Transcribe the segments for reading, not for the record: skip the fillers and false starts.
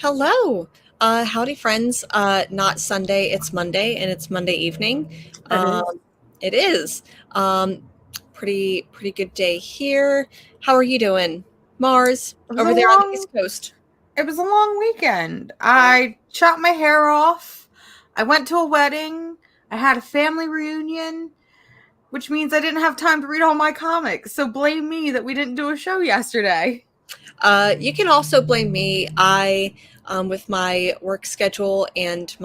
Hello. Howdy, friends. Not Sunday, it's Monday, and it's Monday evening. It is. Um, it is. Um, pretty good day here. How are you doing, Mars, It was a over there on the long East Coast? it was a long weekend. Yeah. I chopped my hair off. I went to a wedding. I had a family reunion, which means I didn't have time to read all my comics. So blame me that we didn't do a show yesterday. You can also blame me. With my work schedule and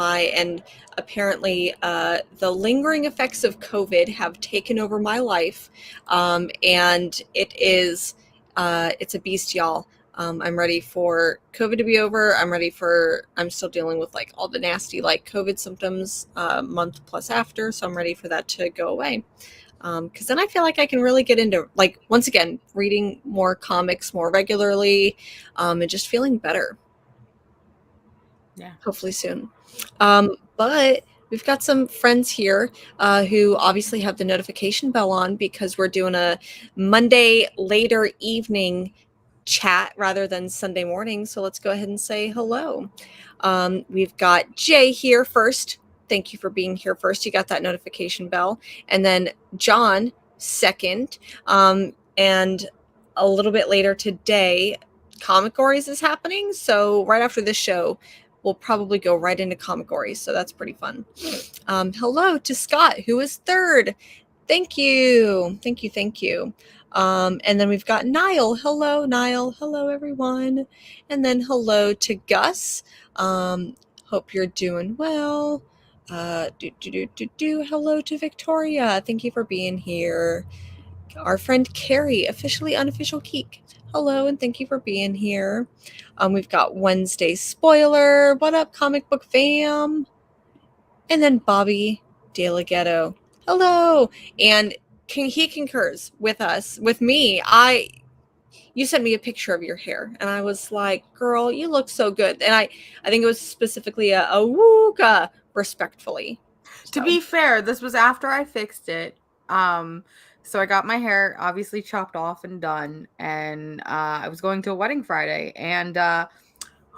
apparently the lingering effects of COVID have taken over my life, and it's a beast, y'all. I'm ready for COVID to be over. I'm still dealing with like all the nasty like COVID symptoms month plus after, so I'm ready for that to go away. Because then I feel like I can really get into, like, once again, reading more comics more regularly, and just feeling better. Yeah. Hopefully soon. But we've got some friends here who obviously have the notification bell on because we're doing a Monday later evening chat rather than Sunday morning. So let's go ahead and say hello. We've got Jay here first. Thank you for being here first. You got that notification bell. And then John second. And a little bit later today, Comic Gories is happening. So right after this show, we'll probably go right into Comic Gories. So that's pretty fun. Hello to Scott, who is third. Thank you. Thank you. Thank you. And then we've got Niall. Hello, Niall. Hello, everyone. And then hello to Gus. Hope you're doing well. Hello to Victoria. Thank you for being here. Our friend Carrie, officially unofficial geek. Hello, and thank you for being here. We've got Wednesday Spoiler. What up, comic book fam? And then Bobby DeLaGhetto. Hello. And he concurs with us, with me. You sent me a picture of your hair, and I was like, girl, you look so good. And I think it was specifically a wooga, respectfully. To So be fair, this was after I fixed it. So I got my hair obviously chopped off and done, and I was going to a wedding Friday, and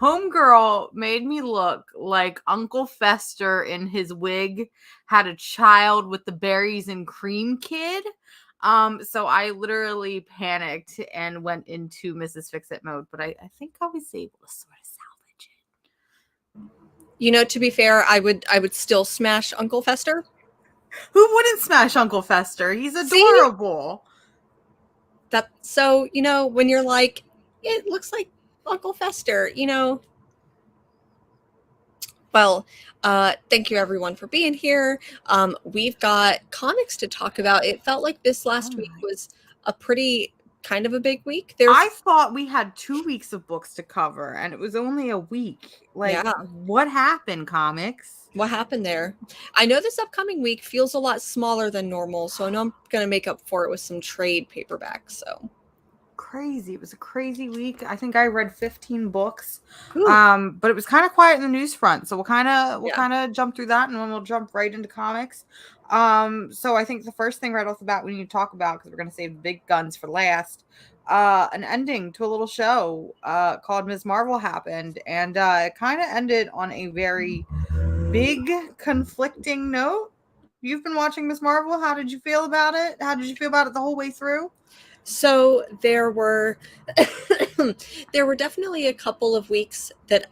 Homegirl made me look like Uncle Fester in his wig had a child with the berries and cream kid. So I literally panicked and went into Mrs. Fix-It mode, but I think I was able to sort of salvage to be fair, I would still smash Uncle Fester. it. Who wouldn't smash Uncle Fester? He's See adorable. that? So when you're like, it looks like Uncle Fester. Well, thank you everyone for being here. We've got comics to talk about. It felt like this Oh last week my. was a pretty kind of a big week. I thought we had 2 weeks of books to cover, and it was only a week. Like, Yeah, what happened, comics? what happened there? I know this upcoming week feels a lot smaller than normal, so I know I'm going to make up for it with some trade paperbacks. So, Crazy. It was a crazy week. I think I read 15 books. whew, But it was kind of quiet in the news front. So we'll yeah. kind of jump through that, and then we'll jump right into comics. So I think the first thing right off the bat we need to talk about, because we're gonna save the big guns for last, an ending to a little show called Ms. Marvel happened, and it kind of ended on a very big conflicting note. You've been watching Ms. Marvel. How did you feel about it? How did you feel about it the whole way through? So there were there were definitely a couple of weeks that,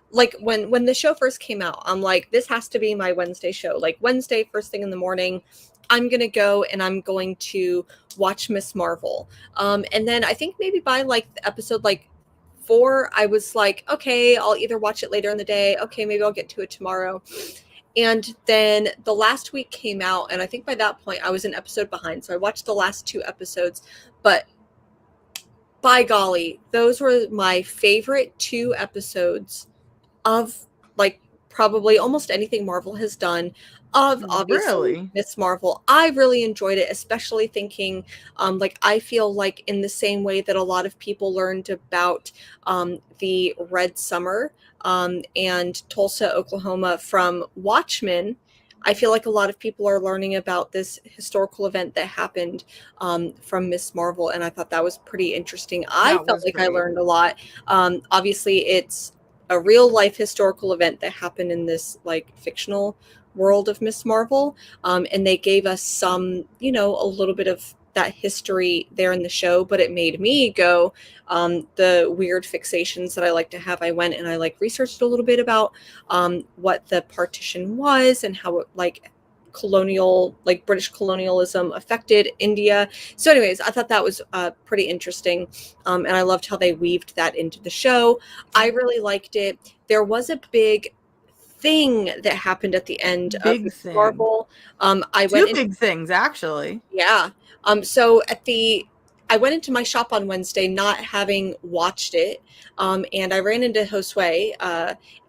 like, when the show first came out, I'm like, this has to be my Wednesday show. Like, Wednesday first thing in the morning, I'm gonna go and I'm going to watch Miss Marvel. And then I think maybe by like episode like 4, I was like, okay, I'll either watch it later in the day, okay, maybe I'll get to it tomorrow. And then the last week came out, and I think by that point I was an episode behind, so I watched the last 2 episodes. But by golly, those were my favorite 2 episodes of, like, probably almost anything Marvel has done. Of obviously Really? Miss Marvel, I really enjoyed it, especially thinking, like, I feel like in the same way that a lot of people learned about the Red Summer and Tulsa, Oklahoma from Watchmen. I feel like a lot of people are learning about this historical event that happened from Miss Marvel, and I thought that was pretty interesting. I That felt was like I great. learned a lot. Obviously, it's a real life historical event that happened in this like fictional world of Miss Marvel. And they gave us some, you know, a little bit of that history there in the show, but it made me go, the weird fixations that I like to have. I went and I like researched a little bit about what the partition was and how it like colonial, like British colonialism affected India. So anyways, I thought that was pretty interesting. And I loved how they weaved that into the show. I really liked it. There was a big thing that happened at the end of Big Miss thing. Marvel. I Two went in, big things, actually. yeah. So I went into my shop on Wednesday not having watched it. And I ran into Josue,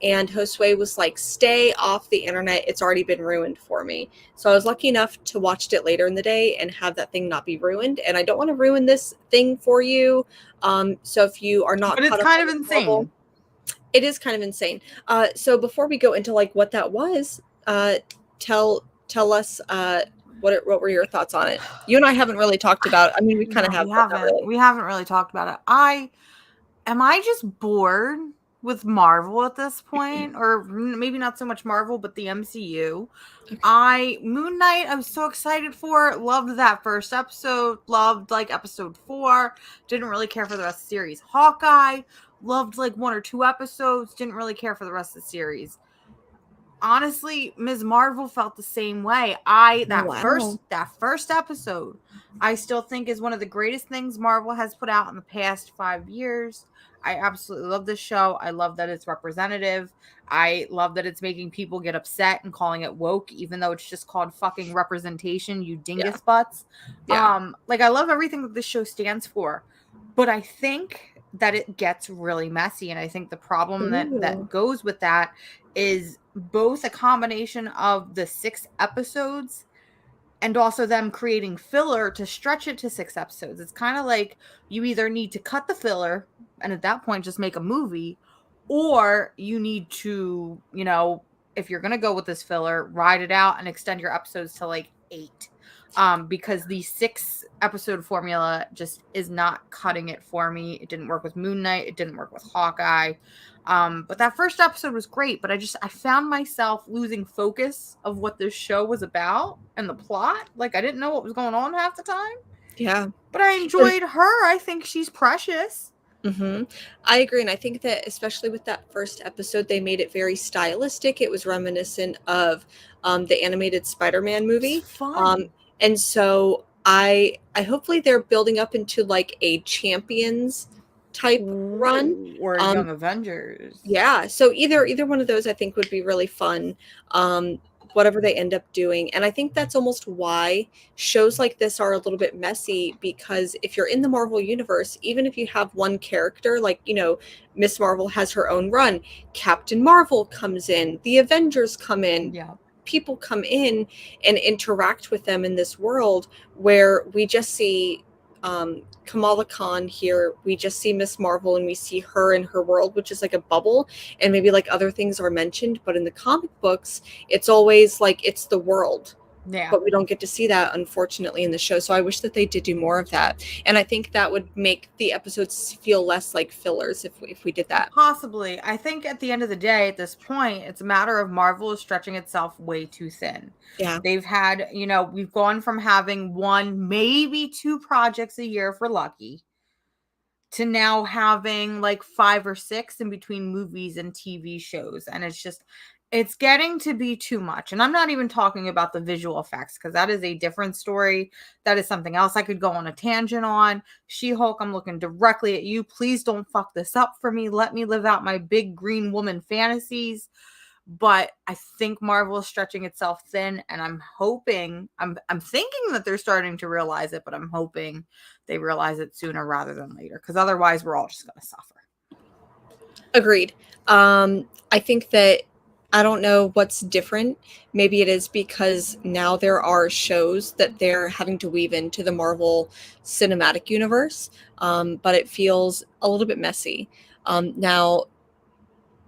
and Josue was like, stay off the internet. It's already been ruined for me. So I was lucky enough to watch it later in the day and have that thing not be ruined. And I don't want to ruin this thing for you. So if you are not But it's caught up kind on of Miss Marvel, insane. it is kind of insane. So before we go into like what that was, tell us what were your thoughts on it? You and I haven't really talked about. I mean, we kind of No, have, we but not haven't. really. We haven't really talked about it. Am I just bored with Marvel at this point? Or maybe not so much Marvel, but the MCU. Okay. Moon Knight, I was so excited for. Loved that first episode. Loved like episode 4. Didn't really care for the rest of the series. Hawkeye, loved like 1 or 2 episodes. Didn't really care for the rest of the series. Honestly, Ms. Marvel felt the same way. Wow. That first episode, I still think is one of the greatest things Marvel has put out in the past 5 years. I absolutely love this show. I love that it's representative. I love that it's making people get upset and calling it woke, even though it's just called fucking representation, you Yeah. dingus butts. Yeah. Like I love everything that this show stands for, but I think that it gets really messy, and I think the problem that Ooh. goes with that is both a combination of the 6 episodes and also them creating filler to stretch it to 6 episodes. It's kind of like you either need to cut the filler and at that point just make a movie, or you need to, you know, if you're going to go with this filler, ride it out and extend your episodes to like 8. Because the 6 episode formula just is not cutting it for me. It didn't work with Moon Knight. It didn't work with Hawkeye. But that first episode was great, but I found myself losing focus of what this show was about and the plot. Like I didn't know what was going on half the time, Yeah. but I enjoyed her. I think she's precious. Mm-hmm. I agree. And I think that especially with that first episode, they made it very stylistic. It was reminiscent of the animated Spider-Man movie. It's fun. And so I hopefully they're building up into like a Champions type run. Or Um, Young Avengers. yeah. So either one of those I think would be really fun. Whatever they end up doing. And I think that's almost why shows like this are a little bit messy, because if you're in the Marvel universe, even if you have one character, like, you know, Miss Marvel has her own run, Captain Marvel comes in, the Avengers come in, Yeah. people come in and interact with them in this world where we just see Kamala Khan here. We just see Miss Marvel and we see her in her world, which is like a bubble, and maybe like other things are mentioned. But in the comic books, it's always like it's the world. Yeah. But we don't get to see that, unfortunately, in the show. So I wish that they did do more of that. And I think that would make the episodes feel less like fillers if we did that. Possibly. I think at the end of the day, at this point, it's a matter of Marvel is stretching itself way too thin. Yeah. They've had, you know, we've gone from having 1, maybe 2 projects a year if we're lucky, to now having like 5 or 6 in between movies and TV shows. And it's getting to be too much. And I'm not even talking about the visual effects, because that is a different story. That is something else I could go on a tangent on. She-Hulk, I'm looking directly at you. Please don't fuck this up for me. Let me live out my big green woman fantasies. But I think Marvel is stretching itself thin, and I'm thinking that they're starting to realize it, but I'm hoping they realize it sooner rather than later, because otherwise we're all just going to suffer. Agreed. I think that I don't know what's different. Maybe it is because now there are shows that they're having to weave into the Marvel Cinematic Universe, but it feels a little bit messy. Now,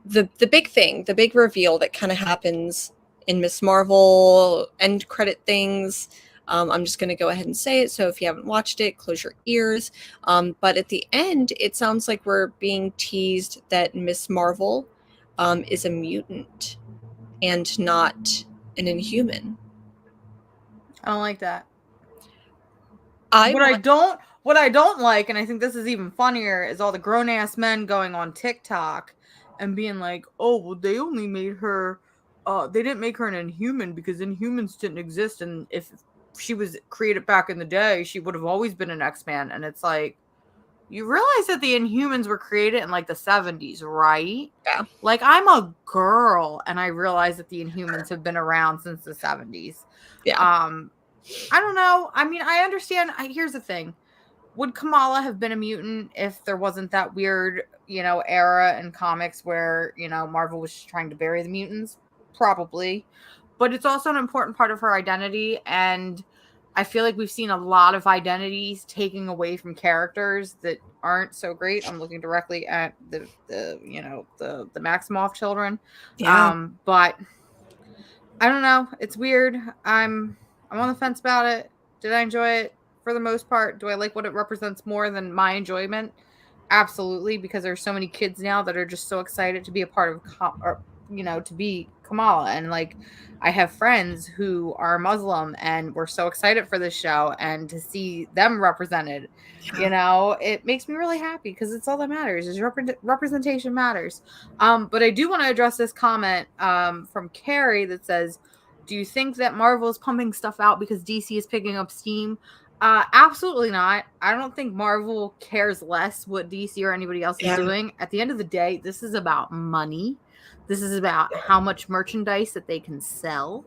the big thing, the big reveal that kind of happens in Miss Marvel end credit things. I'm just going to go ahead and say it. So if you haven't watched it, close your ears. But at the end, it sounds like we're being teased that Miss Marvel is a mutant and not an Inhuman. I don't like that. I What I don't like, and I think this is even funnier, is all the grown ass men going on TikTok and being like, "Oh, well, they only made her. They didn't make her an Inhuman because Inhumans didn't exist, and if she was created back in the day, she would have always been an X-Man." And it's like, you realize that the Inhumans were created in like the 70s, right? Yeah. Like, I'm a girl, and I realize that the Inhumans have been around since the 70s. Yeah. I don't know. I mean, I understand. Here's the thing. Would Kamala have been a mutant if there wasn't that weird, era in comics where, Marvel was just trying to bury the mutants? Probably. But it's also an important part of her identity. And I feel like we've seen a lot of identities taking away from characters that aren't so great. I'm looking directly at the Maximoff children. Yeah. But I don't know. It's weird. I'm on the fence about it. Did I enjoy it? For the most part, do I like what it represents more than my enjoyment? Absolutely, because there's so many kids now that are just so excited to be a part of, to be Kamala. And like, I have friends who are Muslim and we're so excited for this show and to see them represented. It makes me really happy because it's all that matters. Is representation matters. But I do want to address this comment from Carrie that says, "Do you think that Marvel is pumping stuff out because DC is picking up steam?" Absolutely not. I don't think Marvel cares less what DC or anybody else is doing. At the end of the day, this is about money. This is about how much merchandise that they can sell.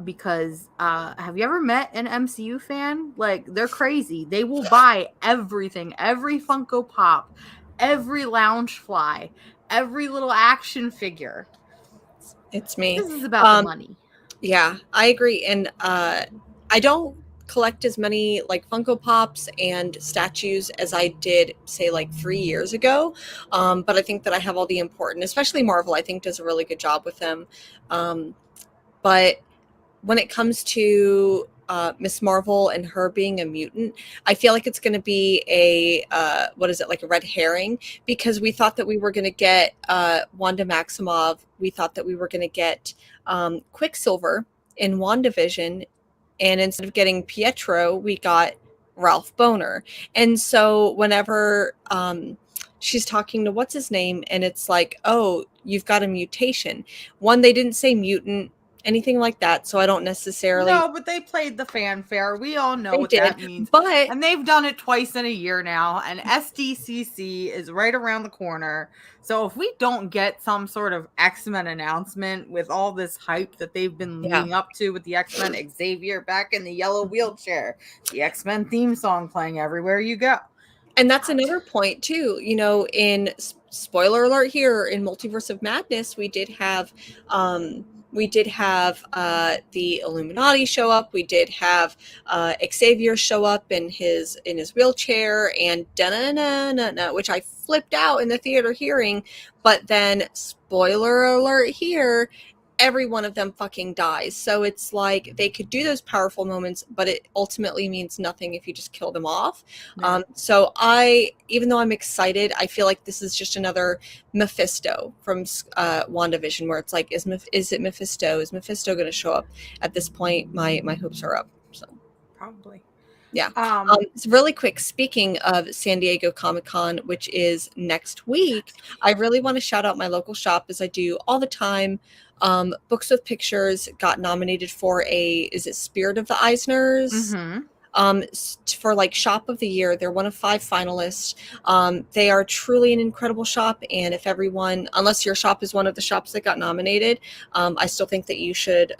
Because have you ever met an MCU fan? Like, they're crazy. They will buy everything, every Funko Pop, every Loungefly, every little action figure. It's me. This is about the money. Yeah, I agree. And I don't collect as many like Funko Pops and statues as I did, say, like 3 years ago. But I think that I have all the important, especially Marvel, I think does a really good job with them. But when it comes to Miss Marvel and her being a mutant, I feel like it's going to be like a red herring, because we thought that we were going to get Wanda Maximoff. We thought that we were going to get Quicksilver in WandaVision. And instead of getting Pietro, we got Ralph Boner. And so whenever she's talking to what's his name, and it's like, "Oh, you've got a mutation." One, they didn't say mutant, anything like that, so I don't necessarily. No, but they played the fanfare. We all know what that means. But and they've done it twice in a year now, and SDCC is right around the corner. So if we don't get some sort of X-Men announcement with all this hype that they've been leading up to with the X-Men, Xavier back in the yellow wheelchair, the X-Men theme song playing everywhere you go. And that's another point too, in spoiler alert here, in Multiverse of Madness, we did have the Illuminati show up. We did have Xavier show up in his wheelchair, and which I flipped out in the theater hearing. But then, spoiler alert here, every one of them fucking dies. So it's like they could do those powerful moments, but it ultimately means nothing if you just kill them off. Yeah. So even though I'm excited, I feel like this is just another Mephisto from WandaVision, where it's like, is it Mephisto? Is Mephisto going to show up? At this point, my hopes are up. So probably. Yeah. It's really quick. Speaking of San Diego Comic-Con, which is next week, I really want to shout out my local shop, as I do all the time. Books with Pictures got nominated for is it Spirit of the Eisners? Mm-hmm. For like Shop of the Year. They're one of 5 finalists. They are truly an incredible shop, and if everyone, unless your shop is one of the shops that got nominated, I still think that you should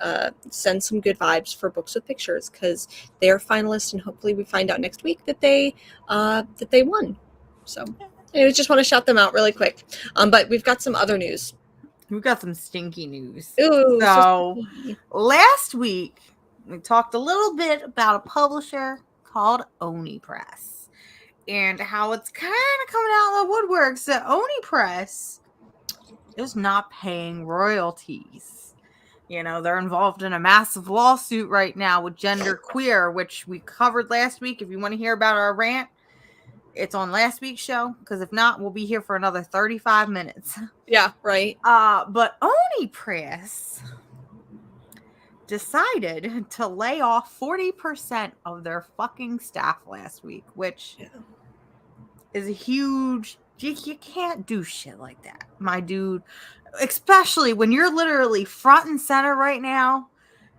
send some good vibes for Books with Pictures, because they are finalists, and hopefully we find out next week that they won. So I just want to shout them out really quick. But we've got some other news. We've got some stinky news. Ooh, so last week we talked a little bit about a publisher called Oni Press and how it's kind of coming out of the woodworks that Oni Press is not paying royalties. They're involved in a massive lawsuit right now with Genderqueer, which we covered last week. If you want to hear about our rant, it's on last week's show, because if not, we'll be here for another 35 minutes. Yeah, right. But Oni Press decided to lay off 40% of their fucking staff last week, which is a huge. You can't do shit like that, my dude. Especially when you're literally front and center right now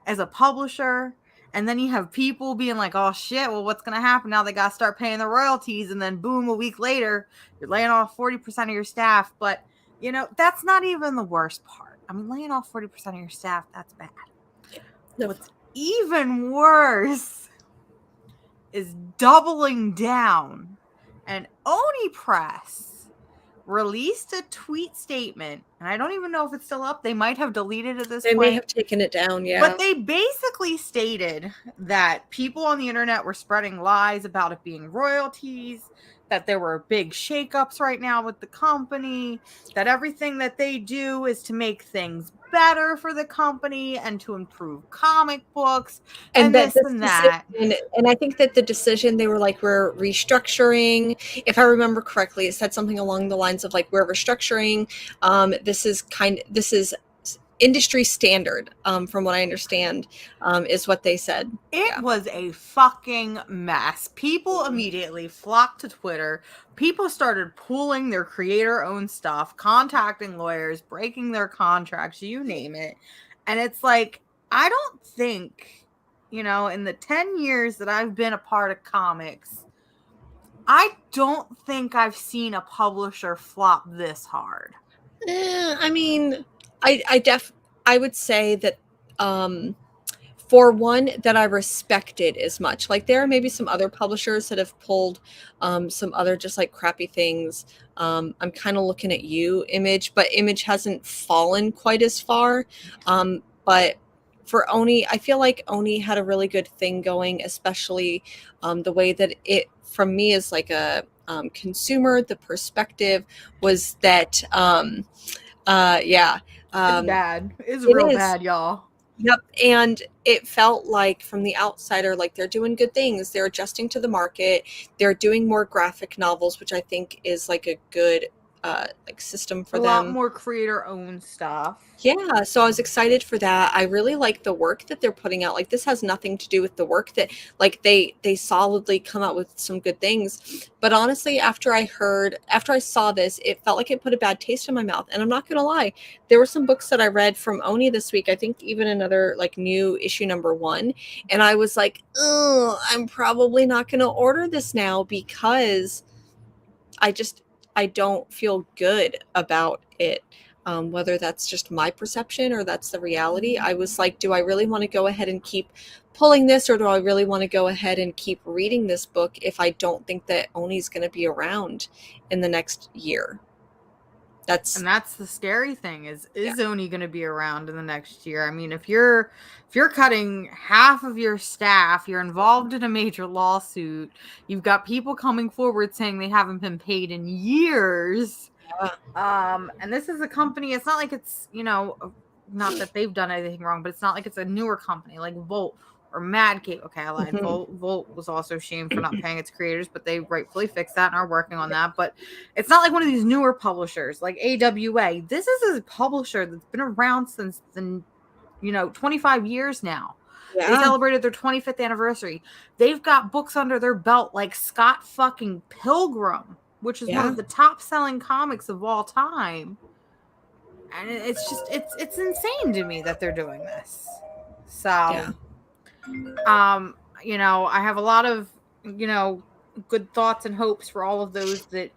as a publisher, and then you have people being like, oh shit, well, what's gonna happen now? They gotta start paying the royalties, and then boom, a week later, you're laying off 40% of your staff. But you know, that's not even the worst part. I mean, laying off 40% of your staff, that's bad. No. What's even worse is doubling down. And Oni Press released a tweet statement, and I don't even know if it's still up. They might have deleted it at this They point. may have taken it down, yeah. But they basically stated that people on the internet were spreading lies about it being royalties, that there were big shakeups right now with the company, that everything that they do is to make things better for the company and to improve comic books and that this and that. And I think that the decision, they were like, we're restructuring. If I remember correctly, it said something along the lines of like, we're restructuring. This is industry standard, from what I understand, is what they said. It was a fucking mess. People immediately flocked to Twitter. People started pulling their creator-owned stuff, contacting lawyers, breaking their contracts, you name it. And it's like, I don't think, you know, in the 10 years that I've been a part of comics, I don't think I've seen a publisher flop this hard. I mean, I would say that, for one, that I respected as much. Like, there are maybe some other publishers that have pulled some other just like crappy things. I'm kind of looking at you, Image, but Image hasn't fallen quite as far. But for Oni, I feel like Oni had a really good thing going, especially the way that it, from me as like a consumer, the perspective was that, It's bad. It's real bad, y'all. Yep. And it felt like from the outsider, like they're doing good things. They're adjusting to the market. They're doing more graphic novels, which I think is like a good like system for them. A lot more creator-owned stuff. Yeah, so I was excited for that. I really like the work that they're putting out. Like, this has nothing to do with the work that, like, they solidly come out with some good things. But honestly, after I saw this, it felt like it put a bad taste in my mouth. And I'm not gonna lie, there were some books that I read from Oni this week. I think even another like new issue #1, and I was like, oh, I'm probably not gonna order this now because I don't feel good about it. Whether that's just my perception or that's the reality. I was like, do I really want to go ahead and keep pulling this, or do I really want to go ahead and keep reading this book if I don't think that Oni's going to be around in the next year? That's the scary thing is Oni going to be around in the next year? I mean, if you're cutting half of your staff, you're involved in a major lawsuit, you've got people coming forward saying they haven't been paid in years. And this is a company, it's not like it's, you know, not that they've done anything wrong, but it's not like it's a newer company like Volt or Mad Cape. Okay, I lied. Volt was also shamed for not paying its creators, but they rightfully fixed that and are working on that. But it's not like one of these newer publishers like AWA. This is a publisher that's been around since the 25 years now. Yeah. They celebrated their 25th anniversary. They've got books under their belt like Scott fucking Pilgrim, which is one of the top selling comics of all time. And it's just, it's insane to me that they're doing this. So, I have a lot of, good thoughts and hopes for all of those that,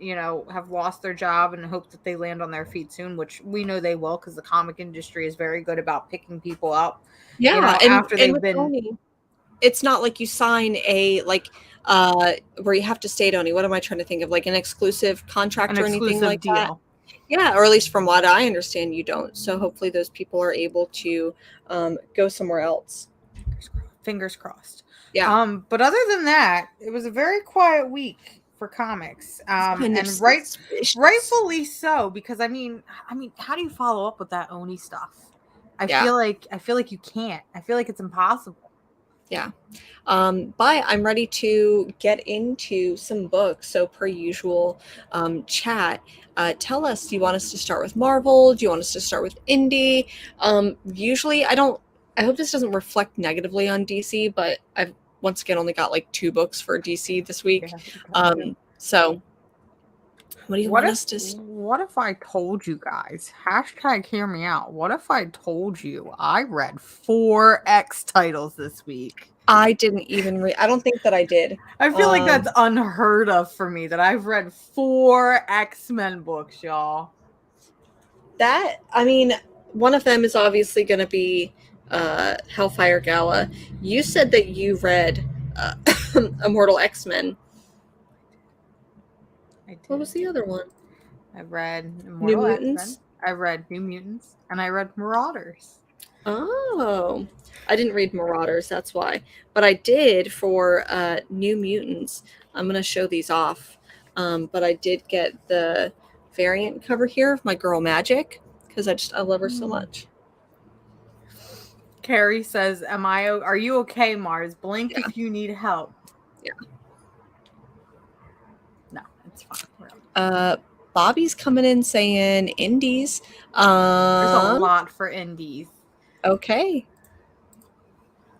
have lost their job, and hope that they land on their feet soon, which we know they will, because the comic industry is very good about picking people up. Yeah. After they've been. Oni, it's not like you sign a, where you have to stay at Oni. What am I trying to think of? Like an exclusive contract or anything like deal. That? Yeah, or at least from what I understand, you don't. So hopefully those people are able to go somewhere else. Fingers crossed. Yeah. But other than that, it was a very quiet week for comics. And rightfully so, because I mean, how do you follow up with that Oni stuff? I feel like you can't. I feel like it's impossible. Yeah. But I'm ready to get into some books. So, per usual, chat. Tell us, do you want us to start with Marvel? Do you want us to start with indie? Usually, I don't. I hope this doesn't reflect negatively on DC, but I've once again only got like 2 books for DC this week. Yeah, gotcha. So, what do you What want if us to? what if I told you guys? Hashtag hear me out. What if I told you I read 4X titles this week? I didn't even read. I don't think that I did. I feel like that's unheard of for me that I've read 4 X-Men books, y'all. That, I mean, one of them is obviously going to be Hellfire Gala. You said that you read Immortal X-Men. What was the other one? I read New Immortal Mutants? X-Men. I read New Mutants, and I read Marauders. Oh, I didn't read Marauders, that's why. But I did for New Mutants. I'm going to show these off. But I did get the variant cover here of my girl Magic because I love her so much. Carrie says, are you okay, Mars? Blink if you need help. Yeah. No, it's fine. Bobby's coming in saying indies. There's a lot for indies. Okay.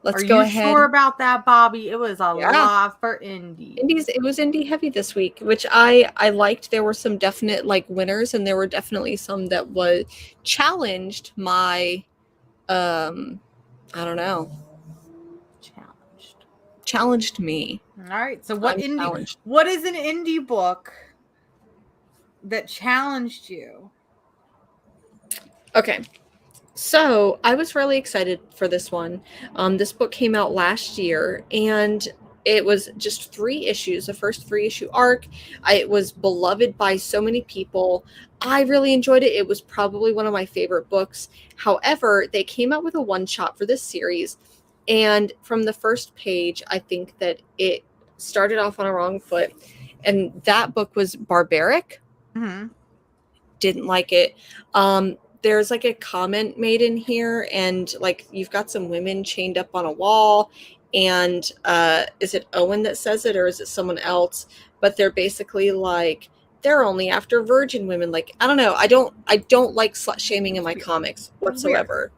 Let's Are go you ahead. sure about that, Bobby? It was a lot for indies. It was indie heavy this week, which I liked. There were some definite like winners, and there were definitely some that was challenged my I don't know. Challenged me. All right. So what is an indie book that challenged you? Okay. So I was really excited for this one. This book came out last year, and it was just 3 issues, the first 3-issue arc. It was beloved by so many people. I really enjoyed it. It was probably one of my favorite books. However, they came out with a one-shot for this series, and from the first page, I think that it started off on a wrong foot. And that book was Barbaric. Mm-hmm. Didn't like it. There's like a comment made in here, and like you've got some women chained up on a wall, and is it Owen that says it or is it someone else? But they're basically like, they're only after virgin women. Like, I don't know. I don't like slut shaming in my comics whatsoever.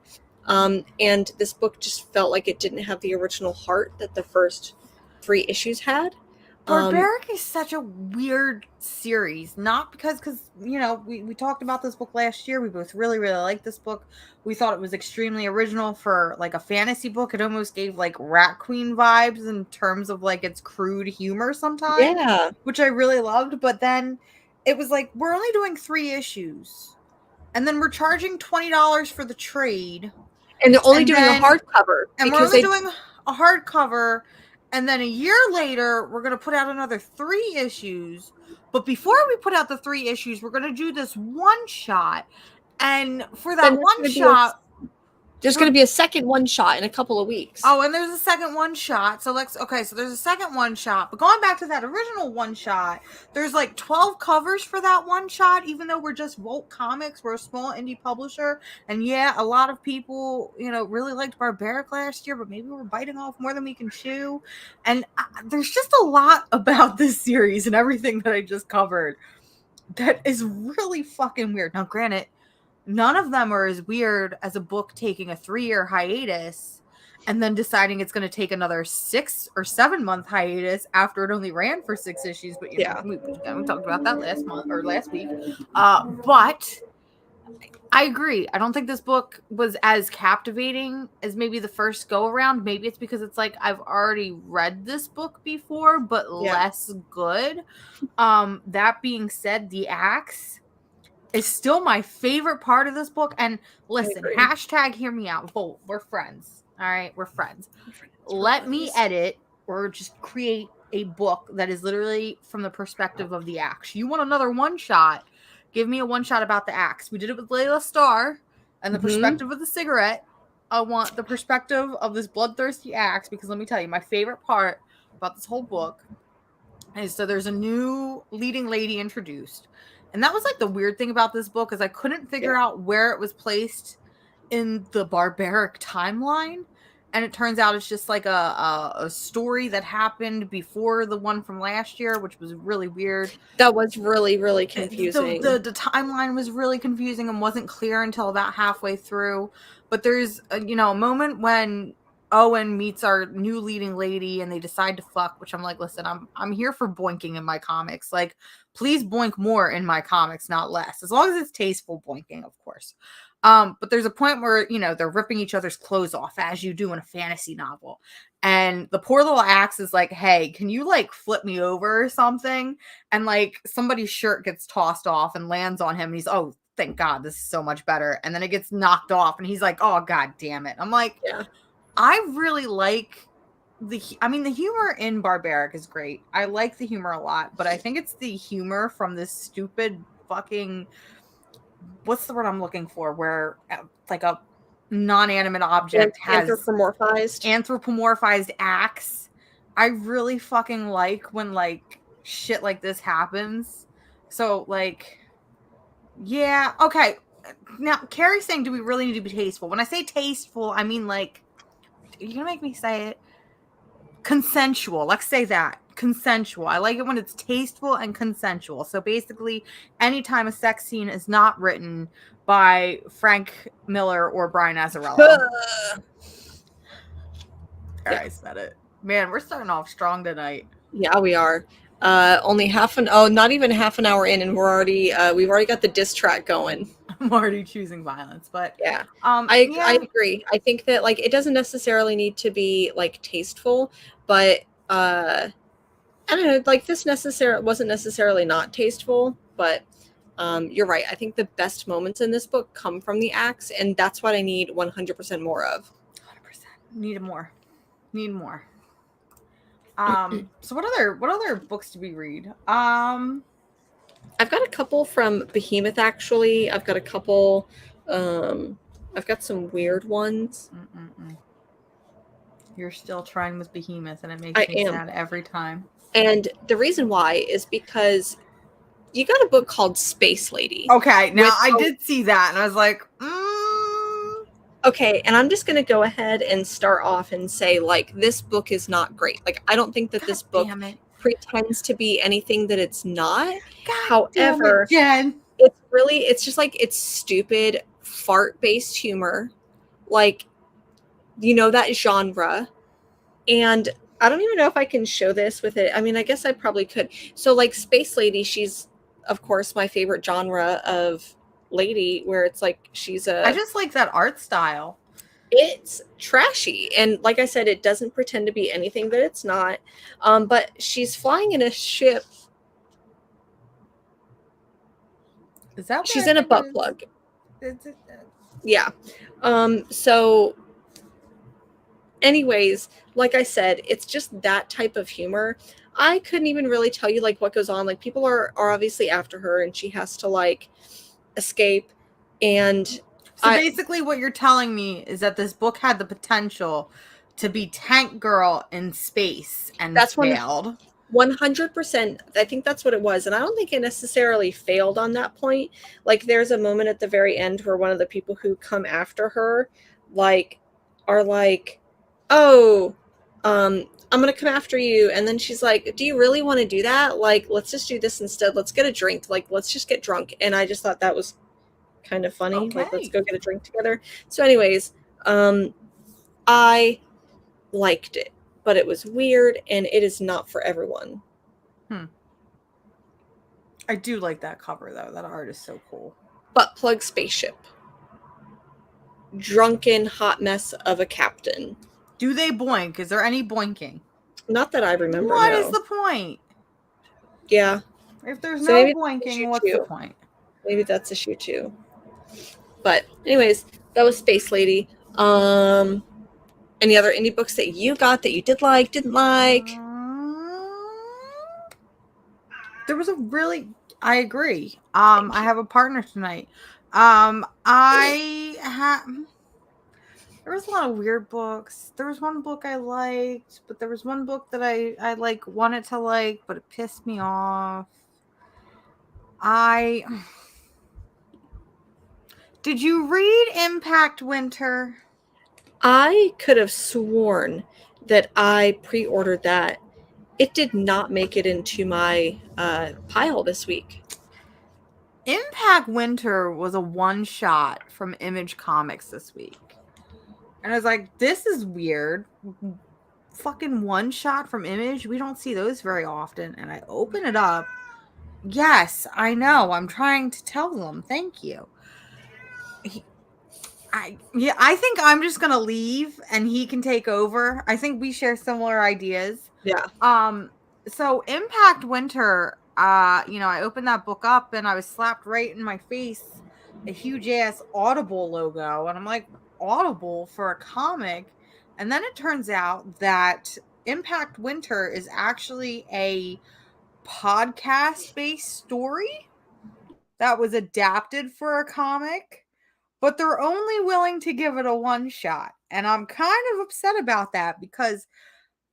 And this book just felt like it didn't have the original heart that the first 3 issues had. Barbaric is such a weird series, not because you know, we talked about this book last year. We both really liked this book. We thought it was extremely original for like a fantasy book. It almost gave like Rat Queen vibes in terms of like its crude humor sometimes, which I really loved. But then it was like, we're only doing 3 issues, and then we're charging $20 for the trade, and they're only doing a hardcover, and we're only doing a hardcover. And then a year later, we're going to put out another 3 issues. But before we put out the 3 issues, we're going to do this one shot. And for that one shot, there's going to be a second one shot in a couple of weeks. Oh, and there's a second one shot. So so there's a second one shot. But going back to that original one shot, there's like 12 covers for that one shot, even though we're just Volt Comics. We're a small indie publisher. And yeah, a lot of people, you know, really liked Barbaric last year, but maybe we're biting off more than we can chew. And there's just a lot about this series and everything that I just covered that is really fucking weird. Now, granted, none of them are as weird as a book taking a 3-year hiatus and then deciding it's going to take another 6 or 7 month hiatus after it only ran for 6 issues. But you know, we talked about that last week. But I agree. I don't think this book was as captivating as maybe the first go around. Maybe it's because it's like, I've already read this book before, but less good. That being said, the axe is still my favorite part of this book. And listen, hashtag hear me out. Volt, we're friends. All right, we're friends. Let me edit or just create a book that is literally from the perspective of the axe. You want another one shot? Give me a one shot about the axe. We did it with Layla Starr and the perspective of the cigarette. I want the perspective of this bloodthirsty axe, because let me tell you, my favorite part about this whole book is, so there's a new leading lady introduced. And that was like the weird thing about this book, is I couldn't figure out where it was placed in the Barbaric timeline. and it turns out it's just like a story that happened before the one from last year, which was really weird. That was really, really confusing. The timeline was really confusing and wasn't clear until about halfway through. But there's a moment when Owen meets our new leading lady and they decide to fuck, which I'm like, listen, I'm here for boinking in my comics. Like, please boink more in my comics, not less. As long as it's tasteful boinking, of course. But there's a point where, they're ripping each other's clothes off, as you do in a fantasy novel. And the poor little axe is like, hey, can you like flip me over or something? And like somebody's shirt gets tossed off and lands on him. And he's, oh, thank God, this is so much better. And then it gets knocked off and he's like, oh, God damn it. I'm like, Yeah. I really like the humor in Barbaric is great. I like the humor a lot, but I think it's the humor from this stupid fucking, what's the word I'm looking for, where like a non-animate object has anthropomorphized axe. I really fucking like when like shit like this happens. So like, yeah, okay. Now Carrie's saying, do we really need to be tasteful? When I say tasteful, I mean like, you're gonna make me say it. Consensual. Let's say that. Consensual. I like it when it's tasteful and consensual. So basically, anytime a sex scene is not written by Frank Miller or Brian Azzarello. I said it. Man, we're starting off strong tonight. Yeah, we are. Only not even half an hour in, and we've already got the diss track going. I'm already choosing violence, but yeah. I agree. I think that like it doesn't necessarily need to be like tasteful, but I don't know, like this wasn't necessarily not tasteful, but you're right. I think the best moments in this book come from the axe, and that's what I need 100% more of. 100%. Need more. So what other books did we read? I've got a couple from Behemoth, actually. I've got a couple. I've got some weird ones. You're still trying with Behemoth, and it makes me sad every time. And the reason why is because you got a book called Space Lady. Okay, now I did see that, and I was like, Okay, and I'm just going to go ahead and start off and say, like, this book is not great. Like, I don't think that this book pretends to be anything that it's not. However, it's just like, it's stupid fart-based humor. Like, that genre. And I don't even know if I can show this with it. I mean, I guess I probably could. So, like, Space Lady, she's, of course, my favorite genre of lady, where it's like I just like that art style. It's trashy, and like I said, it doesn't pretend to be anything that it's not. But she's flying in a ship. Is that she's in a butt plug? Yeah. So anyways, like I said, it's just that type of humor. I couldn't even really tell you like what goes on. Like people are obviously after her, and she has to like escape. And so basically what you're telling me is that this book had the potential to be Tank Girl in space, and that's failed. 100%. I think that's what it was, and I don't think it necessarily failed on that point. Like there's a moment at the very end where one of the people who come after her like are like, oh, I'm gonna come after you. And then she's like, do you really want to do that? Like, let's just do this instead. Let's get a drink. Like, let's just get drunk. And I just thought that was kind of funny. Okay. Like, let's go get a drink together. So anyways, I liked it, but it was weird, and it is not for everyone. I do like that cover though. That art is so cool. Butt plug spaceship. Drunken hot mess of a captain. Do they boink? Is there any boinking? Not that I remember. What is the point? Yeah. If there's no boinking, what's the point? Maybe that's issue 2. But anyways, that was Space Lady. Any other indie books that you got that you didn't like? There was I agree. I have a partner tonight. There was a lot of weird books. There was one book I liked, but there was one book that I like wanted to like, but it pissed me off. Did you read Impact Winter? I could have sworn that I pre-ordered that. It did not make it into my pile this week. Impact Winter was a one-shot from Image Comics this week. And I was like, this is weird. Fucking one-shot from Image. We don't see those very often. And I open it up. Yes, I know. I'm trying to tell them. Thank you. I think I'm just gonna leave and he can take over. I think we share similar ideas. Yeah. So Impact Winter, I opened that book up and I was slapped right in my face a huge ass Audible logo, and I'm like, Audible for a comic? And then it turns out that Impact Winter is actually a podcast based story that was adapted for a comic, but they're only willing to give it a one shot. And I'm kind of upset about that because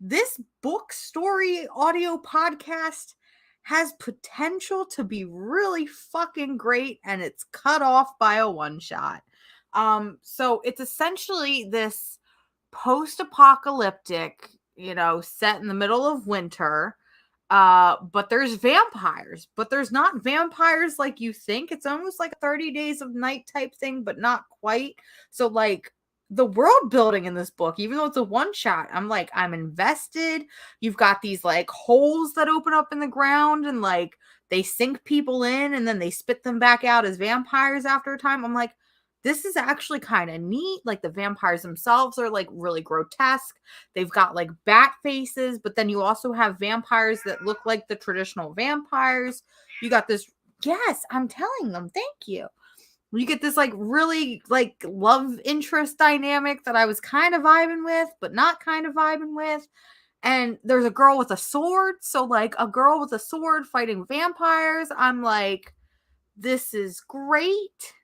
this book story audio podcast has potential to be really fucking great, and it's cut off by a one shot. So it's essentially this post-apocalyptic, set in the middle of winter. But there's vampires, but there's not vampires like you think. It's almost like 30 Days of Night type thing, but not quite. So like the world building in this book, even though it's a one shot, I'm invested. You've got these like holes that open up in the ground and like they sink people in and then they spit them back out as vampires after a time. I'm like, this is actually kind of neat. Like the vampires themselves are like really grotesque. They've got like bat faces, but then you also have vampires that look like the traditional vampires. You got this. Yes, I'm telling them. Thank you. You get this like really like love interest dynamic that I was kind of vibing with, but not kind of vibing with. And there's a girl with a sword. So like a girl with a sword fighting vampires. I'm like, this is great.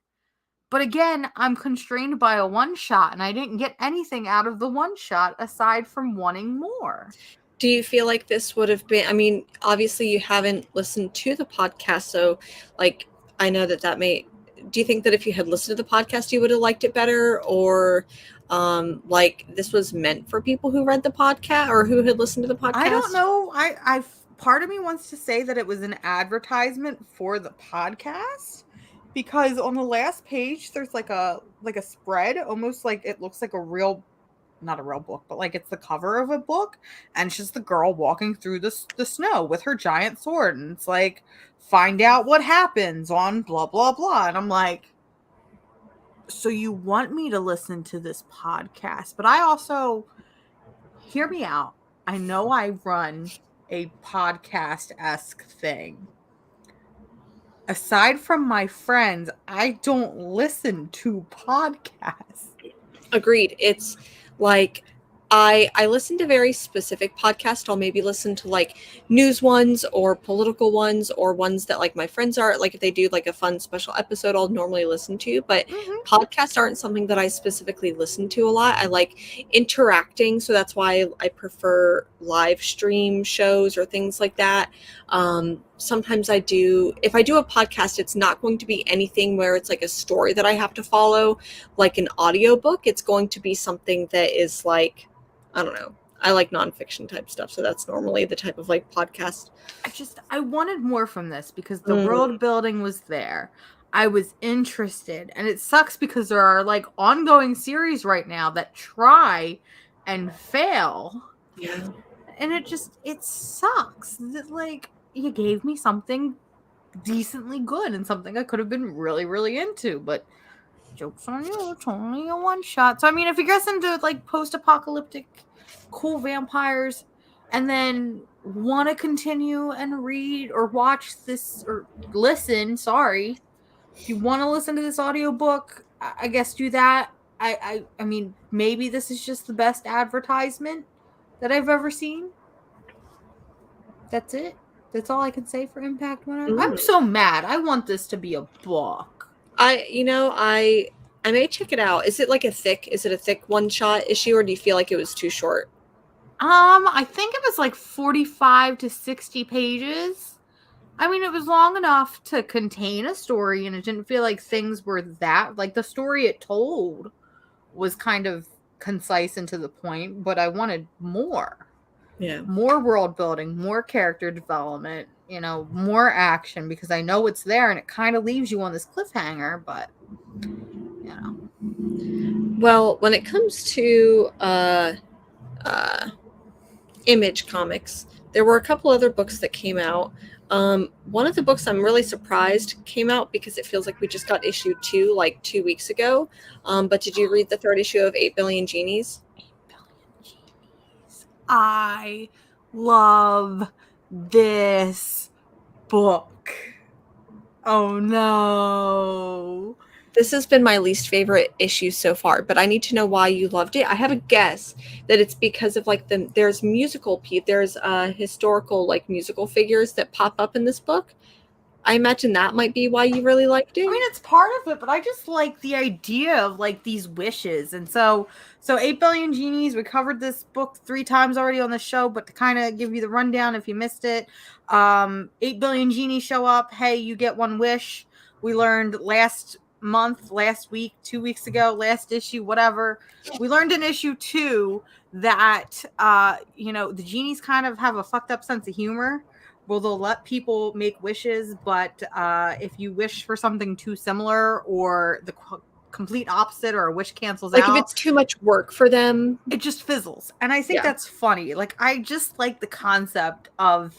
But again, I'm constrained by a one shot, and I didn't get anything out of the one shot aside from wanting more. Do you feel like this would have been, I mean, obviously you haven't listened to the podcast, so like I know that may, do you think that if you had listened to the podcast you would have liked it better, or like this was meant for people who read the podcast or who had listened to the podcast? I don't know. I part of me wants to say that it was an advertisement for the podcast, because on the last page there's like a spread, almost like it looks like a real, not a real book, but like it's the cover of a book, and it's just the girl walking through the snow with her giant sword, and it's like, find out what happens on blah blah blah. And I'm like, so you want me to listen to this podcast? But I also, hear me out, I know I run a podcast-esque thing. Aside from my friends, I don't listen to podcasts. Agreed. It's like I listen to very specific podcasts. I'll maybe listen to like news ones or political ones or ones that like my friends are like, if they do like a fun special episode, I'll normally listen to, but podcasts aren't something that I specifically listen to a lot. I like interacting. So that's why I prefer live stream shows or things like that. Sometimes if I do a podcast, it's not going to be anything where it's like a story that I have to follow, like an audiobook. It's going to be something that is like, I don't know. I like nonfiction type stuff. So that's normally the type of like podcast. I wanted more from this because the world building was there. I was interested, and it sucks because there are like ongoing series right now that try and fail. Yeah. And it sucks that like you gave me something decently good and something I could have been really, really into, but joke's on you, it's only a one shot. So I mean, if you guys into like post-apocalyptic cool vampires and then want to continue and read or watch this or listen, sorry, if you want to listen to this audiobook, I guess do that. I mean, maybe this is just the best advertisement that I've ever seen. That's it. That's all I can say for Impact Winter. I'm so mad. I want this to be a book. I may check it out. Is it a thick one-shot issue, or do you feel like it was too short? I think it was like 45 to 60 pages. I mean, it was long enough to contain a story, and it didn't feel like things were that, like the story it told was kind of concise and to the point, but I wanted more. Yeah. More world building, more character development, more action, because I know it's there and it kind of leaves you on this cliffhanger, but Well, when it comes to Image Comics, there were a couple other books that came out. One of the books I'm really surprised came out because it feels like we just got issue 2 like 2 weeks ago. But did you read the 3rd issue of 8 Billion Genies? 8 Billion Genies. I love this book. Oh no. This has been my least favorite issue so far, but I need to know why you loved it. I have a guess that it's because of like there's historical like musical figures that pop up in this book. I imagine that might be why you really liked it. I mean, it's part of it, but I just like the idea of like these wishes. And so 8 Billion Genies, we covered this book 3 times already on the show, but to kind of give you the rundown if you missed it, 8 Billion Genies show up. Hey, you get one wish. We learned last week, 2 weeks ago, last issue, whatever. We learned in issue 2 that, the genies kind of have a fucked up sense of humor. Well, they'll let people make wishes, but if you wish for something too similar or the complete opposite, or a wish cancels out, like if it's too much work for them, it just fizzles. And I think that's funny. Like, I just like the concept of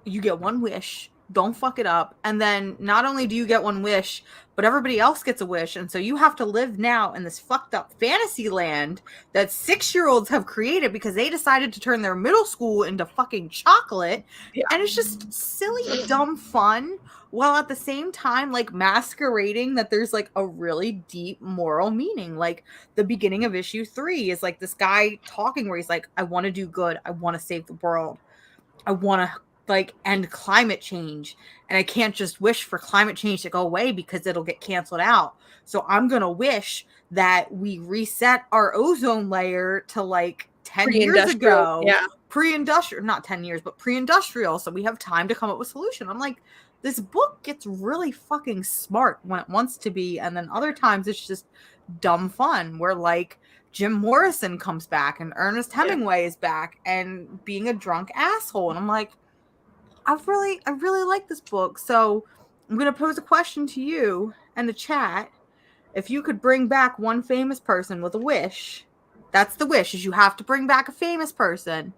you get one wish, don't fuck it up, and then not only do you get one wish, but everybody else gets a wish, and so you have to live now in this fucked up fantasy land that 6-year-olds have created because they decided to turn their middle school into fucking chocolate. And it's just silly, dumb fun, while at the same time like masquerading that there's like a really deep moral meaning. Like the beginning of issue 3 is like this guy talking where he's like, I want to do good, I want to save the world, I want to like end climate change, and I can't just wish for climate change to go away because it'll get canceled out. So I'm gonna wish that we reset our ozone layer to like 10 years ago. Pre-industrial, not 10 years, but pre-industrial, so we have time to come up with a solution. I'm like, this book gets really fucking smart when it wants to be, and then other times it's just dumb fun where like Jim Morrison comes back and Ernest Hemingway is back and being a drunk asshole, and I'm like, I really like this book. So I'm going to pose a question to you and the chat. If you could bring back one famous person with a wish, that's the wish, is you have to bring back a famous person.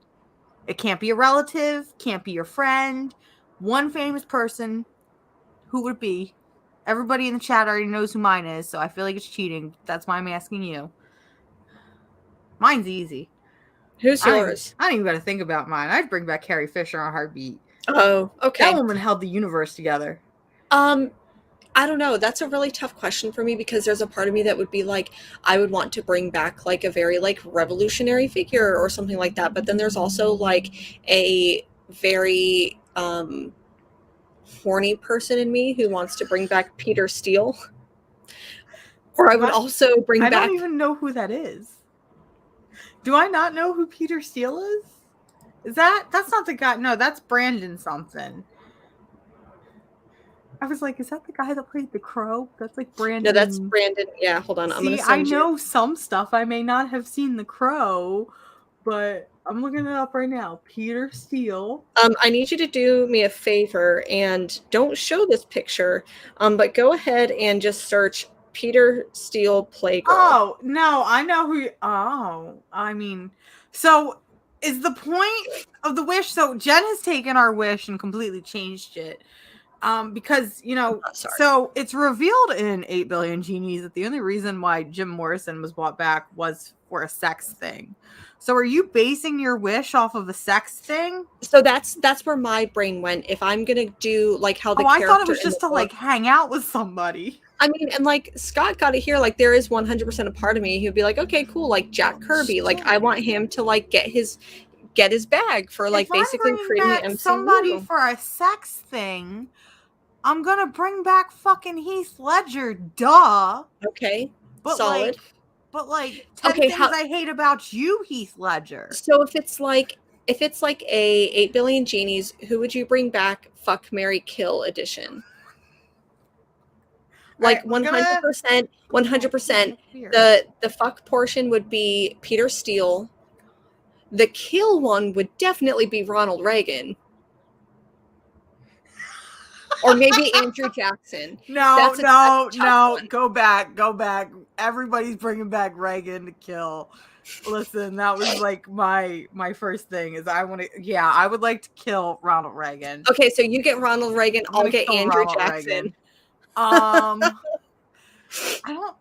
It can't be a relative, can't be your friend. One famous person. Who would it be? Everybody in the chat already knows who mine is, so I feel like it's cheating. That's why I'm asking you. Mine's easy. Who's yours? I don't even got to think about mine. I'd bring back Carrie Fisher on a heartbeat. Oh, okay. That woman held the universe together. I don't know. That's a really tough question for me because there's a part of me that would be like, I would want to bring back like a very like revolutionary figure or something like that. But then there's also like a very horny person in me who wants to bring back Peter Steele. Or I would also bring back... I don't even know who that is. Do I not know who Peter Steele is? That's not the guy. No, that's Brandon something. I was like, is that the guy that played the Crow? That's like Brandon. No, that's Brandon. Yeah, hold on. See, I know some stuff. I may not have seen the Crow, but I'm looking it up right now. Peter Steele. I need you to do me a favor and don't show this picture, but go ahead and just search Peter Steele Playgirl. Oh, no, I know who. Oh, I mean, so is the point of the wish? So Jen has taken our wish and completely changed it. Because, so it's revealed in 8 Billion Genies that the only reason why Jim Morrison was brought back was for a sex thing. So are you basing your wish off of a sex thing? So that's where my brain went. If I'm going to do like how the character... I thought it was just to like hang out with somebody. I mean, and like Scott got it here, like there is 100% a part of me who'd be like, okay, cool, like Jack Kirby. Like I want him to like get his bag for like basically creating the MCU. Somebody for a sex thing, I'm gonna bring back fucking Heath Ledger, duh. Okay, but solid. 10 things I hate about you, Heath Ledger. So if it's like a 8 Billion Genies, who would you bring back? Fuck, Marry, Kill edition. Like we're gonna 100%, 100%. weird. The fuck portion would be Peter Steele. The kill one would definitely be Ronald Reagan. Or maybe Andrew Jackson. No, That's a tough one. go back. Everybody's bringing back Reagan to kill. Listen, that was like my first thing is I would like to kill Ronald Reagan. Okay, so you get Ronald Reagan, I'll get Andrew Ronald Jackson. Reagan. I don't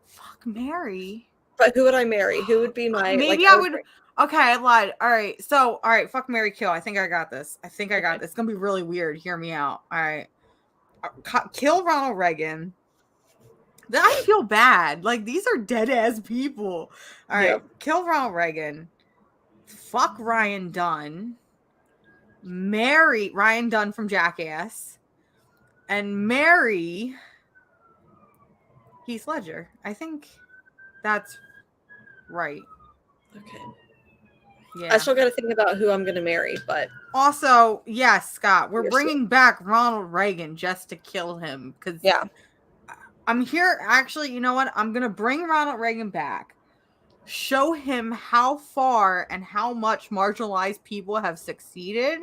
fuck Mary. But who would I marry? Who would be my maybe I would okay, I lied. All right, fuck Mary kill. I think I got this. It's gonna be really weird. Hear me out. All right. Kill Ronald Reagan. Then I feel bad. Like these are dead ass people. All right, kill Ronald Reagan. Fuck Ryan Dunn. Marry Ryan Dunn from Jackass. And marry Heath Ledger. I think that's right. Okay. Yeah. I still got to think about who I'm going to marry, but also, yes, Scott, we're bringing back Ronald Reagan just to kill him because I'm here. Actually, you know what? I'm going to bring Ronald Reagan back, show him how far and how much marginalized people have succeeded,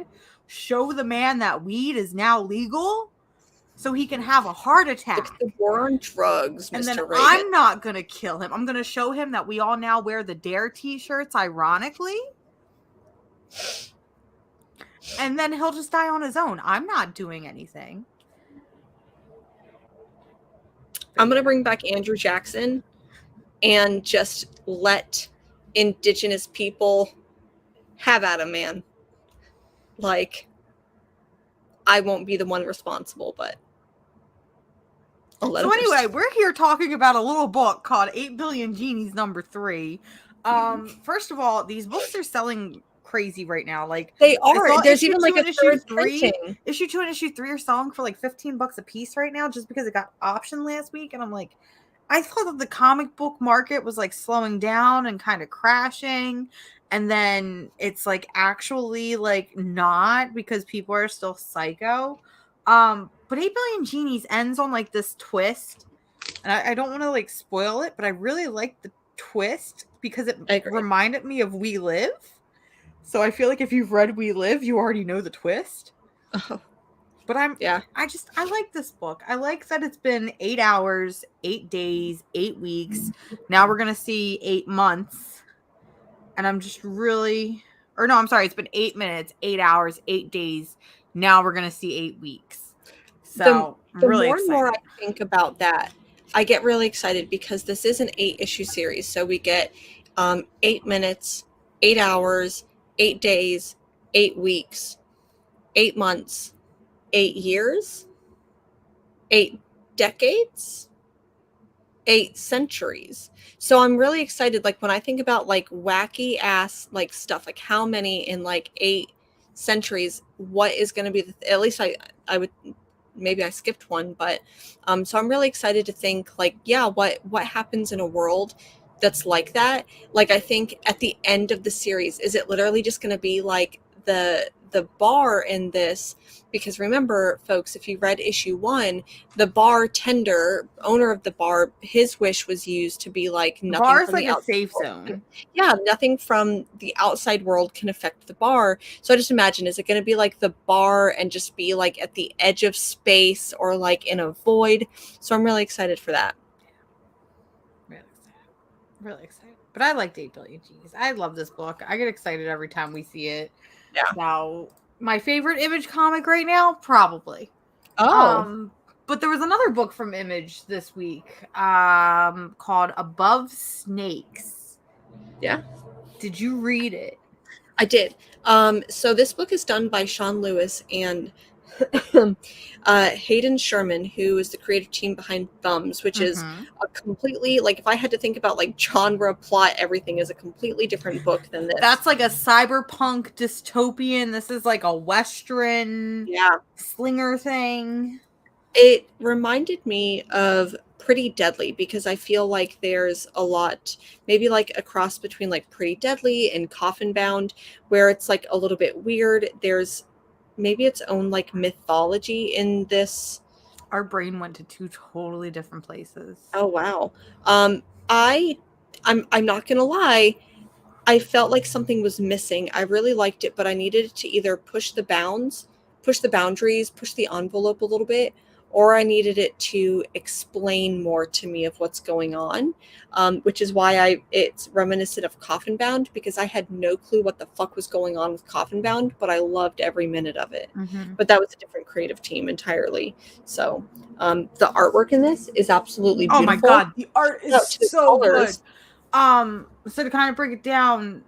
show the man that weed is now legal so he can have a heart attack. It's the war on drugs, and Mr. then Reagan. I'm not going to kill him. I'm going to show him that we all now wear the Dare t-shirts, ironically. And then he'll just die on his own. I'm not doing anything. I'm going to bring back Andrew Jackson and just let indigenous people have at him, man. Like, I won't be the one responsible, but I'll let him anyway, we're here talking about a little book called 8 Billion Genies #3. First of all, these books are selling crazy right now. Like they are. There's even like a third printing. Issue 2 and issue 3 are selling for like $15 a piece right now just because it got optioned last week. And I'm like, I thought that the comic book market was like slowing down and kind of crashing. And then it's like actually like not because people are still psycho. But 8 Billion Genies ends on like this twist. And I don't want to like spoil it, but I really like the twist because it reminded me of We Live. So I feel like if you've read We Live, you already know the twist. Oh. But I like this book. I like that it's been 8 hours, 8 days, 8 weeks. Now we're going to see 8 months. And I'm just really, it's been 8 minutes, 8 hours, 8 days. Now we're going to see 8 weeks. So I'm really excited. The more and more I think about that, I get really excited because this is an 8-issue series. So we get 8 minutes, 8 hours, 8 days, 8 weeks, 8 months, 8 years, 8 decades, 8 centuries. So I'm really excited. Like when I think about like wacky ass like stuff, like how many in like 8 centuries, what is going to be at least I would, maybe I skipped one, but so I'm really excited to think like, yeah, what happens in a world that's like that. Like I think at the end of the series, is it literally just going to be like the bar in this? Because remember, folks, if you read issue 1, the bartender, owner of the bar, his wish was used to be like nothing. Bar's from like the a safe zone. Yeah, nothing from the outside world can affect the bar. So I just imagine, is it going to be like the bar and just be like at the edge of space or like in a void? So I'm really excited for that. Really excited. But I liked 8 Billion Genies. I love this book. I get excited every time we see it. Yeah. Now, my favorite Image comic right now, probably. Oh. But there was another book from Image this week called Above Snakes. Yeah. Did you read it? I did. So this book is done by Sean Lewis and Hayden Sherman, who is the creative team behind Thumbs, which is a completely, like, if I had to think about like genre, plot, everything is a completely different book than this. That's like a cyberpunk dystopian. This is like a Western slinger thing. It reminded me of Pretty Deadly because I feel like there's a lot, maybe like a cross between like Pretty Deadly and Coffin Bound, where it's like a little bit weird. There's maybe its own like mythology in this our brain went to two totally different places. Oh wow. I'm not gonna lie. I felt like something was missing. I really liked it, but I needed it to either push the boundaries, push the envelope a little bit, or I needed it to explain more to me of what's going on, which is why it's reminiscent of Coffin Bound, because I had no clue what the fuck was going on with Coffin Bound, but I loved every minute of it. Mm-hmm. But that was a different creative team entirely. So the artwork in this is absolutely beautiful. Oh my god, the art is so good. So to kind of break it down,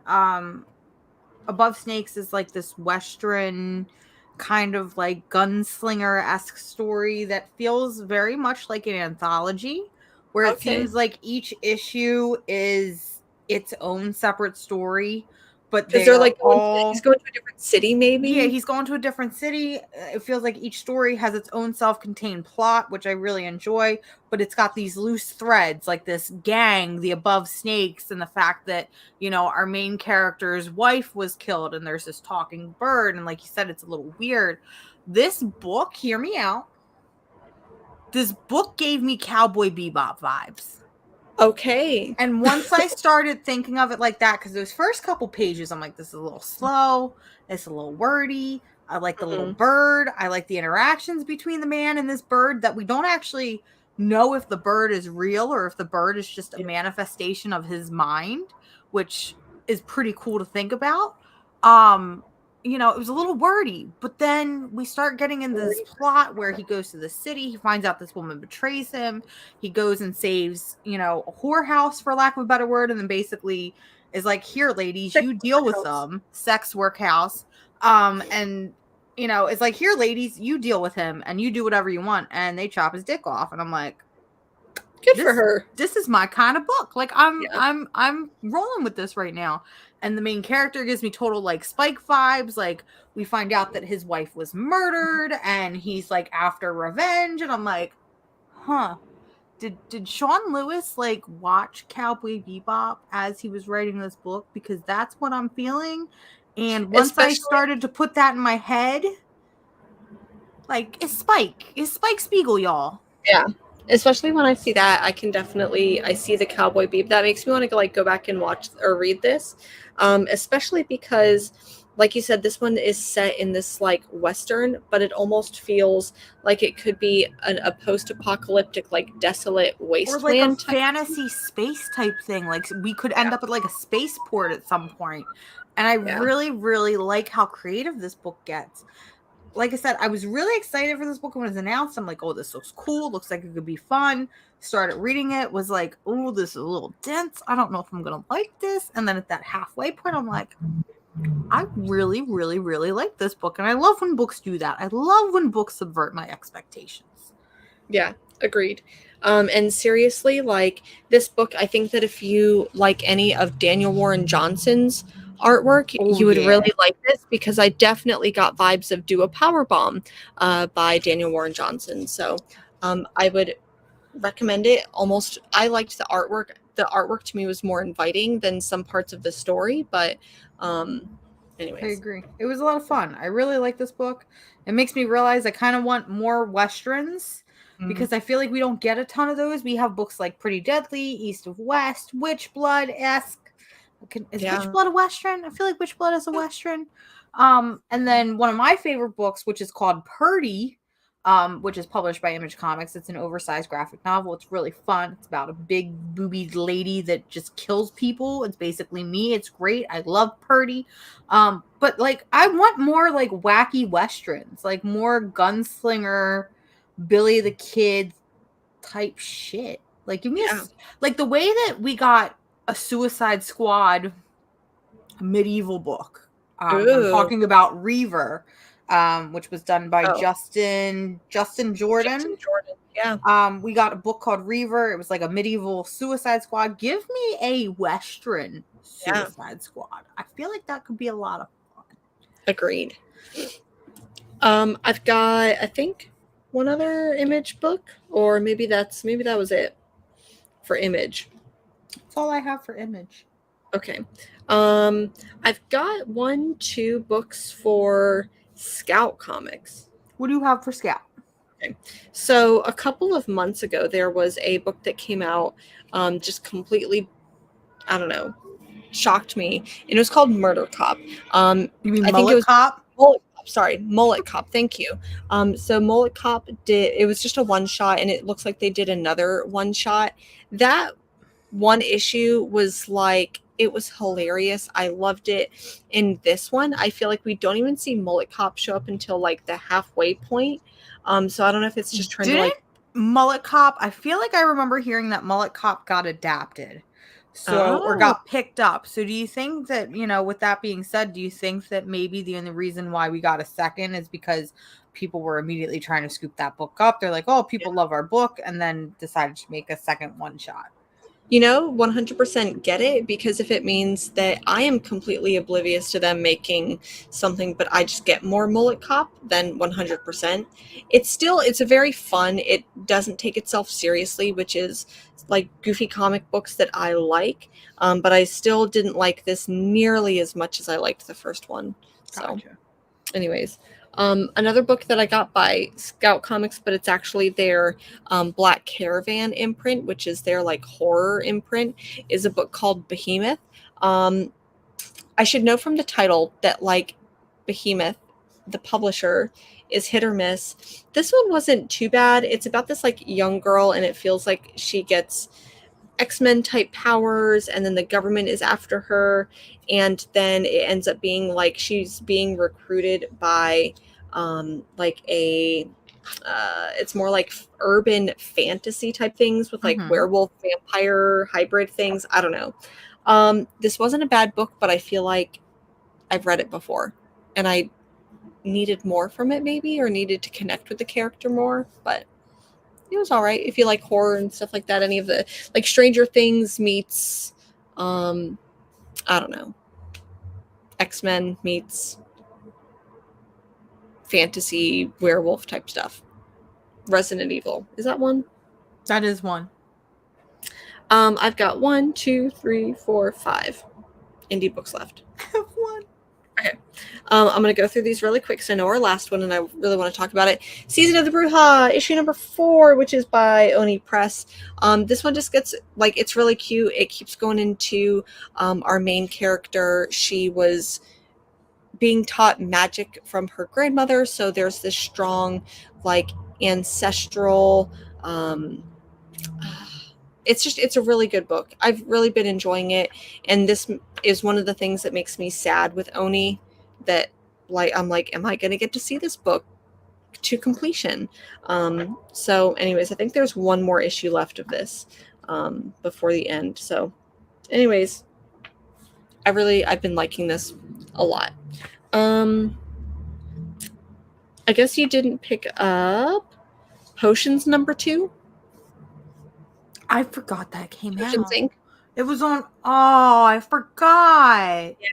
Above Snakes is like this Western kind of like gunslinger-esque story that feels very much like an anthology, where it seems like each issue is its own separate story, but Because they're like he's going to a different city, maybe. Yeah, he's going to a different city. It feels like each story has its own self-contained plot, which I really enjoy, but it's got these loose threads, like this gang, the Above Snakes, and the fact that, you know, our main character's wife was killed, and there's this talking bird, and like you said, it's a little weird. This book, hear me out, this book gave me Cowboy Bebop vibes. Okay. And once I started thinking of it like that, because those first couple pages, I'm like, this is a little slow. It's a little wordy. I like the little bird. I like the interactions between the man and this bird that we don't actually know if the bird is real or if the bird is just a manifestation of his mind, which is pretty cool to think about. You know, it was a little wordy, but then we start getting into this plot where he goes to the city. He finds out this woman betrays him. He goes and saves, you know, a whorehouse, for lack of a better word, and then basically is like, here, ladies, you deal with them. Sex workhouse. And, you know, it's like, here, ladies, you deal with him and you do whatever you want. And they chop his dick off. And I'm like, good for her. This is my kind of book. Like, I'm rolling with this right now. And the main character gives me total like Spike vibes. Like, we find out that his wife was murdered and he's like after revenge. And I'm like, huh. Did Sean Lewis like watch Cowboy Bebop as he was writing this book? Because that's what I'm feeling. And once I started to put that in my head, like, it's Spike Spiegel, y'all. Yeah. Especially when I see that, I see the Cowboy Bebop. That makes me want to like go back and watch or read this. Especially because, like you said, this one is set in this like Western, but it almost feels like it could be a post-apocalyptic, like desolate wasteland. Or like a fantasy space type thing. Like, we could end up at like a spaceport at some point. And I really, really like how creative this book gets. Like I said, I was really excited for this book when it was announced. I'm like, oh, this looks cool. Looks like it could be fun. Started reading it. Was like, oh, this is a little dense. I don't know if I'm going to like this. And then at that halfway point, I'm like, I really, really, really like this book. And I love when books do that. I love when books subvert my expectations. Yeah, agreed. And seriously, like this book, I think that if you like any of Daniel Warren Johnson's artwork, you would really like this, because I definitely got vibes of Do a Powerbomb by Daniel Warren Johnson. So I would recommend it. I liked the artwork. The artwork to me was more inviting than some parts of the story, but anyways. I agree. It was a lot of fun. I really like this book. It makes me realize I kind of want more Westerns, because I feel like we don't get a ton of those. We have books like Pretty Deadly, East of West, Witchblood-esque. Is Witchblood a Western? I feel like Witchblood is a Western. And then one of my favorite books, which is called Purdy, which is published by Image Comics. It's an oversized graphic novel. It's really fun. It's about a big boobied lady that just kills people. It's basically me. It's great. I love Purdy. But like, I want more like wacky Westerns, like more gunslinger, Billy the Kid type shit. Like, give me like the way that we got a Suicide Squad medieval book. I'm talking about Reaver, which was done by Justin Jordan. Yeah. We got a book called Reaver. It was like a medieval Suicide Squad. Give me a Western Suicide Squad. I feel like that could be a lot of fun. Agreed. I've got, I think, one other Image book, or maybe that was it for Image. That's all I have for Image. Okay. I've got 2 books for Scout Comics. What do you have for Scout? So a couple of months ago, there was a book that came out, just completely, I don't know, shocked me, and it was called Murder Cop. You mean I think it Mullet was Cop? Mullet Cop. Sorry, Mullet Cop. Thank you. So Mullet Cop did. It was just a one shot, and it looks like they did another one shot. That one issue was like, it was hilarious. I loved it. In this one, I feel like we don't even see Mullet Cop show up until like the halfway point. So I don't know if it's just trying to Didn't like, Mullet Cop? I feel like I remember hearing that Mullet Cop got adapted. So, or oh, got picked up. So, do you think that, with that being said, do you think that maybe the only reason why we got a second is because people were immediately trying to scoop that book up? They're like, oh, people love our book, and then decided to make a second one shot. 100% get it, because if it means that I am completely oblivious to them making something, but I just get more Mullet Cop, then 100%. It's a very fun, it doesn't take itself seriously, which is like goofy comic books that I like. But I still didn't like this nearly as much as I liked the first one. So, Gotcha. anyways, another book that I got by Scout Comics, but it's actually their Black Caravan imprint, which is their like horror imprint, is a book called Behemoth. I should know from the title that like Behemoth, the publisher, is hit or miss. This one wasn't too bad. It's about this like young girl, and it feels like she gets X-Men type powers, and then the government is after her, and then it ends up being like she's being recruited by like a it's more like urban fantasy type things with like werewolf vampire hybrid things. I don't know. This wasn't a bad book, but I feel like I've read it before and I needed more from it, maybe, or needed to connect with the character more, but it was all right if you like horror and stuff like that. Any of the like Stranger Things meets I don't know, X-Men meets fantasy werewolf type stuff. Resident Evil, is that one? That is one. I've got 1, 2, 3, 4, 5 indie books left. One. Okay. I'm going to go through these really quick because I know our last one and I really want to talk about it. Season of the Bruja, issue number 4, which is by Oni Press. This one just gets, like, it's really cute. It keeps going into our main character. She was being taught magic from her grandmother, so there's this strong, like, ancestral... it's a really good book. I've really been enjoying it, and this is one of the things that makes me sad with Oni, that like I'm like, am I going to get to see this book to completion? So anyways, I think there's one more issue left of this before the end. So anyways, I've been liking this a lot. I guess you didn't pick up Potions number 2. I forgot that came Potions out. Inc. It was on. Oh, I forgot. Yeah.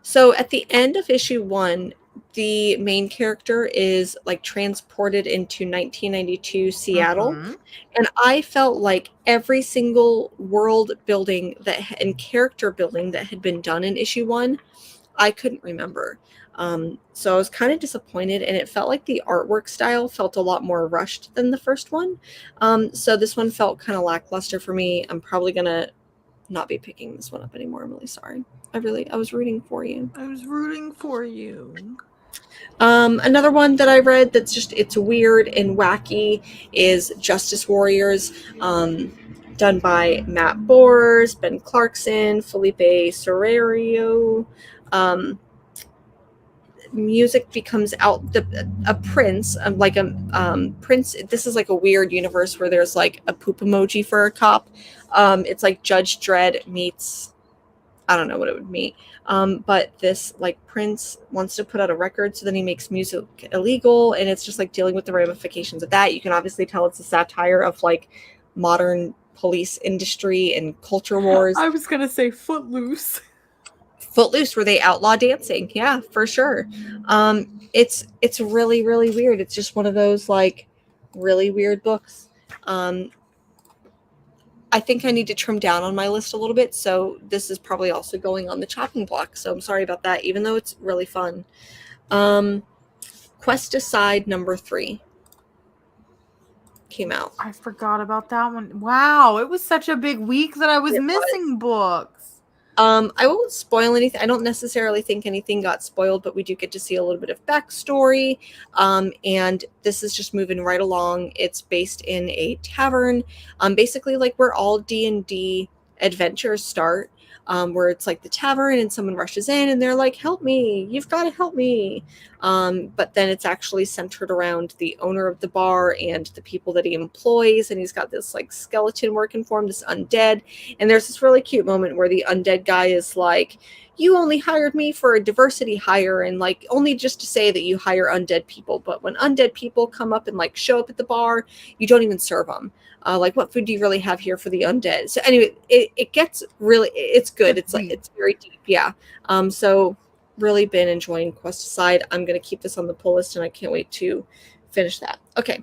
So at the end of issue 1, the main character is like transported into 1992 Seattle, and I felt like every single world building and character building that had been done in issue 1, I couldn't remember. So I was kind of disappointed, and it felt like the artwork style felt a lot more rushed than the first one. So this one felt kind of lackluster for me. I'm probably gonna not be picking this one up anymore. I'm really sorry. I was rooting for you. I was rooting for you. Another one that I read it's weird and wacky is Justice Warriors, done by Matt Bors, Ben Clarkson, Felipe Serrario. Music becomes out a prince, like a prince. This is like a weird universe where there's like a poop emoji for a cop. It's like Judge Dredd meets, I don't know what it would mean. But this like prince wants to put out a record, so then he makes music illegal, and it's just like dealing with the ramifications of that. You can obviously tell it's a satire of like modern police industry and culture wars. I was gonna say Footloose. Footloose, where they outlaw dancing. Yeah, for sure. It's really, really weird. It's just one of those like really weird books. I think I need to trim down on my list a little bit, so this is probably also going on the chopping block. So I'm sorry about that, even though it's really fun. Quest Aside number 3. came out. I forgot about that one. Wow, it was such a big week that I was missing books. I won't spoil anything. I don't necessarily think anything got spoiled, but we do get to see a little bit of backstory. And this is just moving right along. It's based in a tavern. Basically like where all D&D adventures start. Where it's like the tavern and someone rushes in and they're like, help me, you've got to help me. But then it's actually centered around the owner of the bar and the people that he employs. And he's got this like skeleton working for him, this undead. And there's this really cute moment where the undead guy is like, you only hired me for a diversity hire and like only just to say that you hire undead people. But when undead people come up and like show up at the bar, you don't even serve them. Like, what food do you really have here for the undead? So anyway, it gets really, it's good. It's like, it's very deep. Yeah. So really been enjoying Quest Aside. I'm going to keep this on the pull list and I can't wait to finish that. Okay.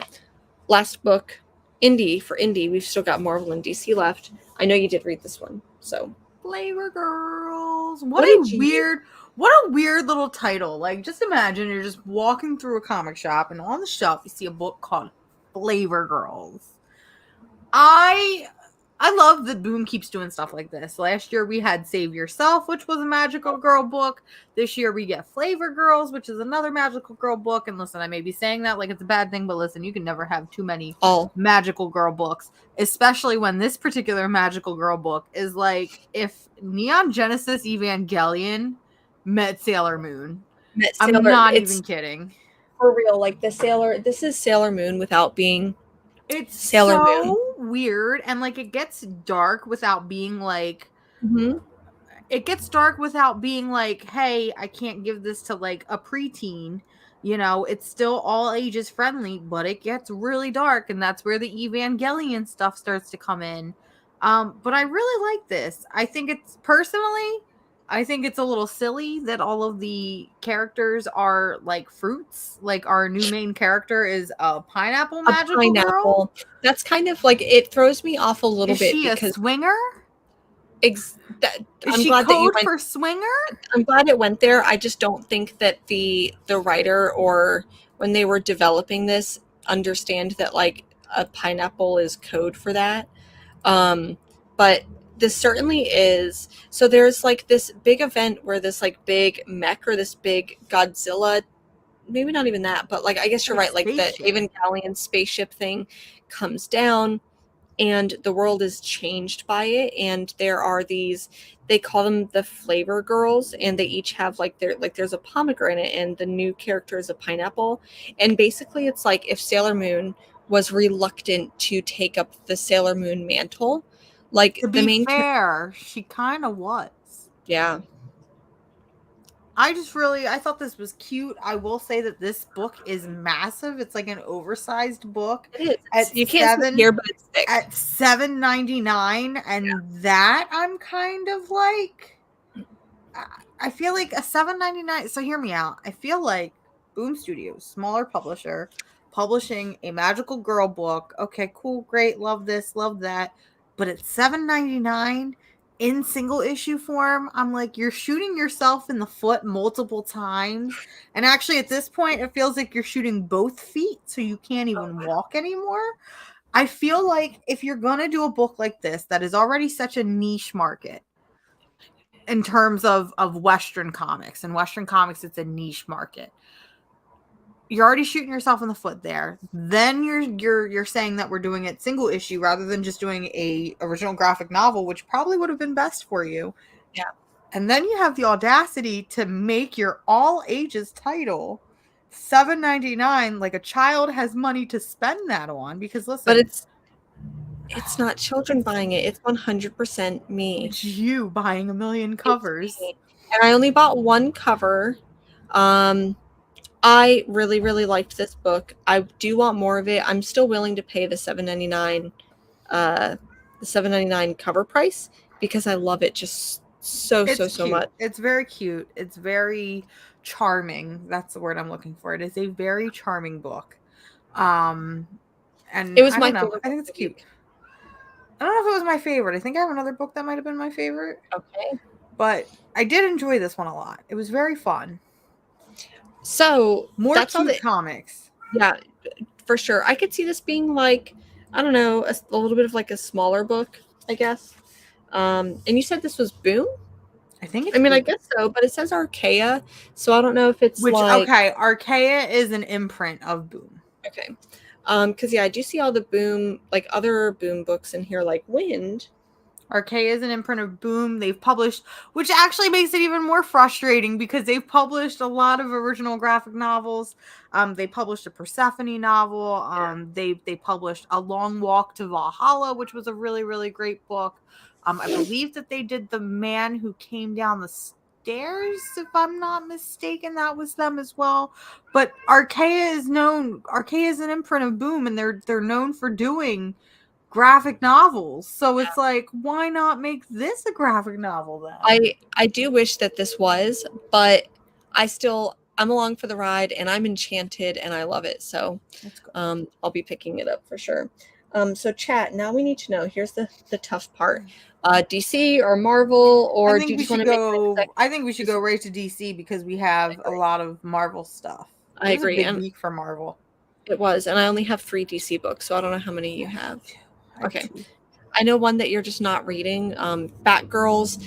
Last book, Indie. For Indie, we've still got Marvel and DC left. I know you did read this one. So Flavor Girls. What a weird little title. Like, just imagine you're just walking through a comic shop and on the shelf you see a book called Flavor Girls. I love that Boom keeps doing stuff like this. Last year we had Save Yourself, which was a magical girl book. This year we get Flavor Girls, which is another magical girl book. And listen, I may be saying that like it's a bad thing, but listen, you can never have too many magical girl books, especially when this particular magical girl book is like if Neon Genesis Evangelion met Sailor Moon. I'm not even kidding. For real, like this is Sailor Moon without being it's Sailor Moon. Weird, and like it gets dark without being like it gets dark without being like, hey, I can't give this to like a preteen. You know, it's still all ages friendly, but it gets really dark, and that's where the Evangelion stuff starts to come in. But I really like this. I think it's a little silly that all of the characters are like fruits. Like our new main character is a pineapple magical girl. That's kind of like, it throws me off a little bit. Is she a swinger? Is she code for swinger? I'm glad it went there. I just don't think that the writer or when they were developing this understand that like a pineapple is code for that. But this certainly is. So there's like this big event where this like big mech or this big Godzilla, maybe not even that, but like I guess you're right, like the Evangelion spaceship thing comes down and the world is changed by it. And there are these, they call them the Flavor Girls, and they each have like there's a pomegranate and the new character is a pineapple. And basically it's like if Sailor Moon was reluctant to take up the Sailor Moon mantle. Like to be main fair, she kind of was. Yeah. I thought this was cute. I will say that this book is massive. It's like an oversized book. It is. You can't see it here, but it's thick. At $7.99, and that I'm kind of like, I feel like a $7.99. So hear me out. I feel like Boom Studios, smaller publisher, publishing a magical girl book. Okay, cool, great, love this, love that. But at $7.99 in single issue form, I'm like, you're shooting yourself in the foot multiple times. And actually, at this point, it feels like you're shooting both feet, so you can't even walk anymore. I feel like if you're going to do a book like this, that is already such a niche market in terms of Western comics. In Western comics, it's a niche market. You're already shooting yourself in the foot there. Then you're saying that we're doing it single issue rather than just doing a original graphic novel, which probably would have been best for you. Yeah. And then you have the audacity to make your all ages title $7.99. Like a child has money to spend that on, because listen, but it's not children buying it. It's 100% me. It's you buying a million covers. And I only bought one cover. I really, really liked this book. I do want more of it. I'm still willing to pay the $7.99 cover price because I love it just so much. It's very cute. It's very charming. That's the word I'm looking for. It is a very charming book. And it was my favorite. I think it's cute. I don't know if it was my favorite. I think I have another book that might have been my favorite. Okay. But I did enjoy this one a lot. It was very fun. So more cute comics. Yeah, for sure. I could see this being like I don't know, a little bit of like a smaller book, I guess. And you said this was Boom? I think I it's mean, I Boom. guess so, but it says Archaea, so I don't know if it's Which, like okay, Archaea is an imprint of Boom. okay. Because yeah, I do see all the Boom, like other Boom books in here, like Wind. Archaea is an imprint of Boom. They've published, which actually makes it even more frustrating because they've published a lot of original graphic novels. They published a Persephone novel. They published A Long Walk to Valhalla, which was a really, really great book. I believe that they did The Man Who Came Down the Stairs, if I'm not mistaken. That was them as well. But Archaea is an imprint of Boom, and they're known for doing graphic novels. So it's like, why not make this a graphic novel then? I do wish that this was, but I'm along for the ride and I'm enchanted and I love it. So Let's go. I'll be picking it up for sure. So chat, now we need to know. Here's the tough part. DC or Marvel, or do you just want to make I think we should go right to DC because we have a lot of Marvel stuff. I It was a agree. big And week for Marvel. it was, and I only have 3 DC books, so I don't know how many you have. I Okay. do. I know one that you're just not reading. Batgirls.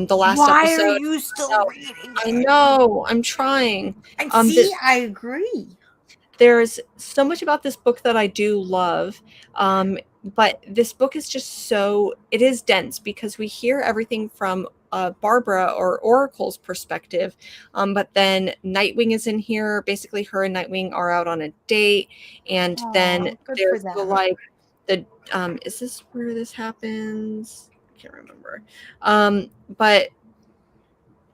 The last Why episode. are you still reading I it? know. I'm trying. And I agree. There's so much about this book that I do love. But this book is just it is dense because we hear everything from Barbara or Oracle's perspective. But then Nightwing is in here. Basically, her and Nightwing are out on a date. And then there's is this where this happens? I can't remember. But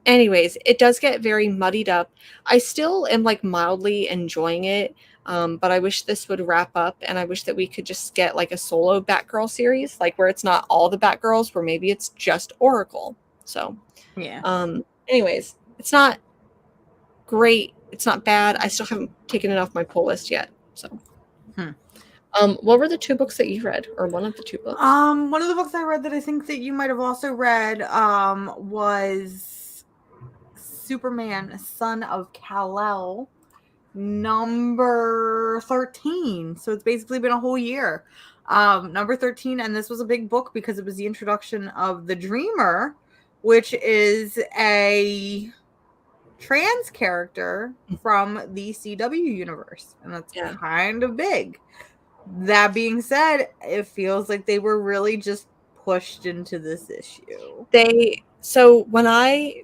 anyways, it does get very muddied up. I still am like mildly enjoying it, but I wish this would wrap up, and I wish that we could just get like a solo Batgirl series, like where it's not all the Batgirls, where maybe it's just Oracle. So, yeah. Anyways, it's not great. It's not bad. I still haven't taken it off my pull list yet. So, what were the 2 books that you read, or one of the 2 books? One of the books I read that I think that you might have also read, was Superman, Son of Kal-El, number 13. So it's basically been a whole year. Number 13, and this was a big book because it was the introduction of the Dreamer, which is a trans character from the CW universe, and that's kind of big. That being said, it feels like they were really just pushed into this issue. So when I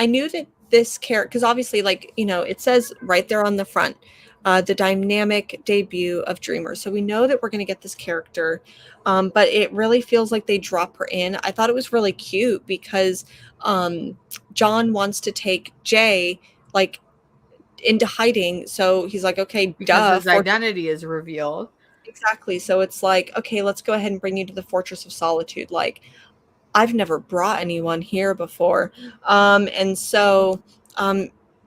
knew that this character, because obviously, like, you know, it says right there on the front, the dynamic debut of Dreamer. So we know that we're going to get this character, but it really feels like they drop her in. I thought it was really cute because John wants to take Jay, like, into hiding. So he's like, okay, because his identity is revealed. Exactly. So it's like, okay, let's go ahead and bring you to the Fortress of Solitude. Like, I've never brought anyone here before. And so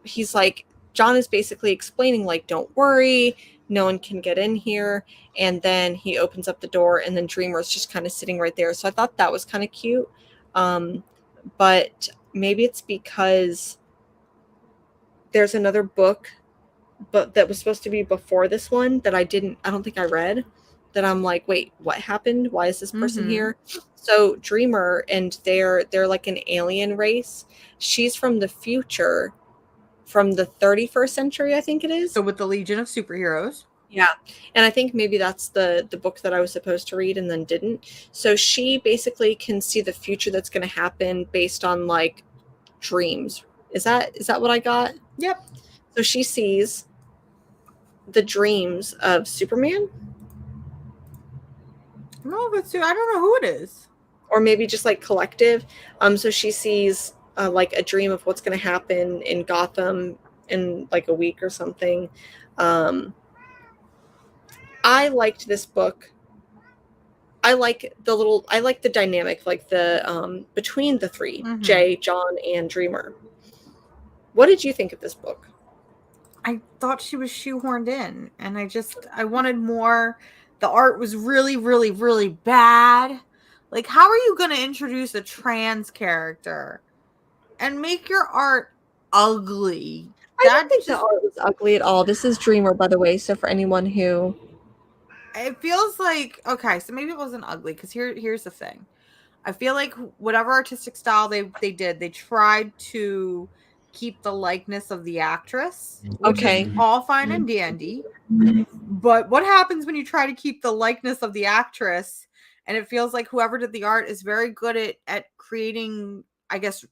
he's like, John is basically explaining, like, don't worry, no one can get in here. And then he opens up the door, and then Dreamer's just kind of sitting right there. So I thought that was kind of cute. But maybe it's because there's another book but that was supposed to be before this one that I don't think I read, that I'm like, wait, what happened? Why is this person here? So Dreamer, and they're like an alien race. She's from the future, from the 31st century, I think it is. So with the Legion of Superheroes. Yeah. And I think maybe that's the book that I was supposed to read and then didn't. So she basically can see the future that's going to happen based on like dreams. Is that what I got? Yep. So she sees the dreams of Superman. No, but I don't know who it is. Or maybe just like collective. So she sees like a dream of what's going to happen in Gotham in like a week or something. I liked this book. I like the dynamic, like the between the 3, Jay, John, and Dreamer. What did you think of this book? I thought she was shoehorned in, and I wanted more. The art was really, really, really bad. Like, how are you going to introduce a trans character and make your art ugly? I don't think the art was ugly at all. This is Dreamer, by the way, so for anyone who It feels like, okay, so maybe it wasn't ugly, because here's the thing. I feel like whatever artistic style they did, they tried to keep the likeness of the actress, which is Okay. all fine and dandy. But what happens when you try to keep the likeness of the actress, and it feels like whoever did the art is very good at creating, I guess,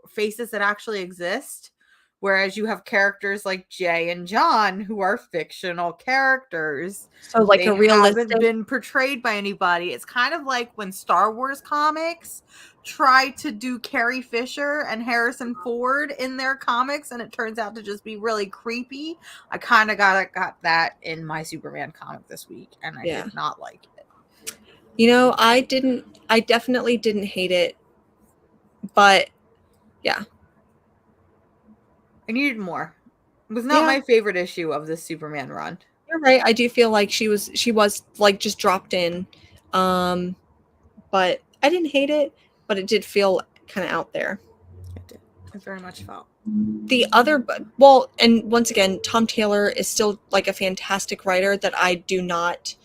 faces that actually exist, whereas you have characters like Jay and John who are fictional characters. So like They a haven't realistic. been portrayed by anybody. It's kind of like when Star Wars comics try to do Carrie Fisher and Harrison Ford in their comics, and it turns out to just be really creepy. I kind of got that in my Superman comic this week, and I Yeah. did not like it. I definitely didn't hate it, but yeah. I needed more. It was not Yeah, my favorite issue of this Superman run. you're right. I do feel like she was like just dropped in. But I didn't hate it, but it did feel kind of out there. It did. It very much felt. The other, well, and once again, Tom Taylor is still like a fantastic writer that I do not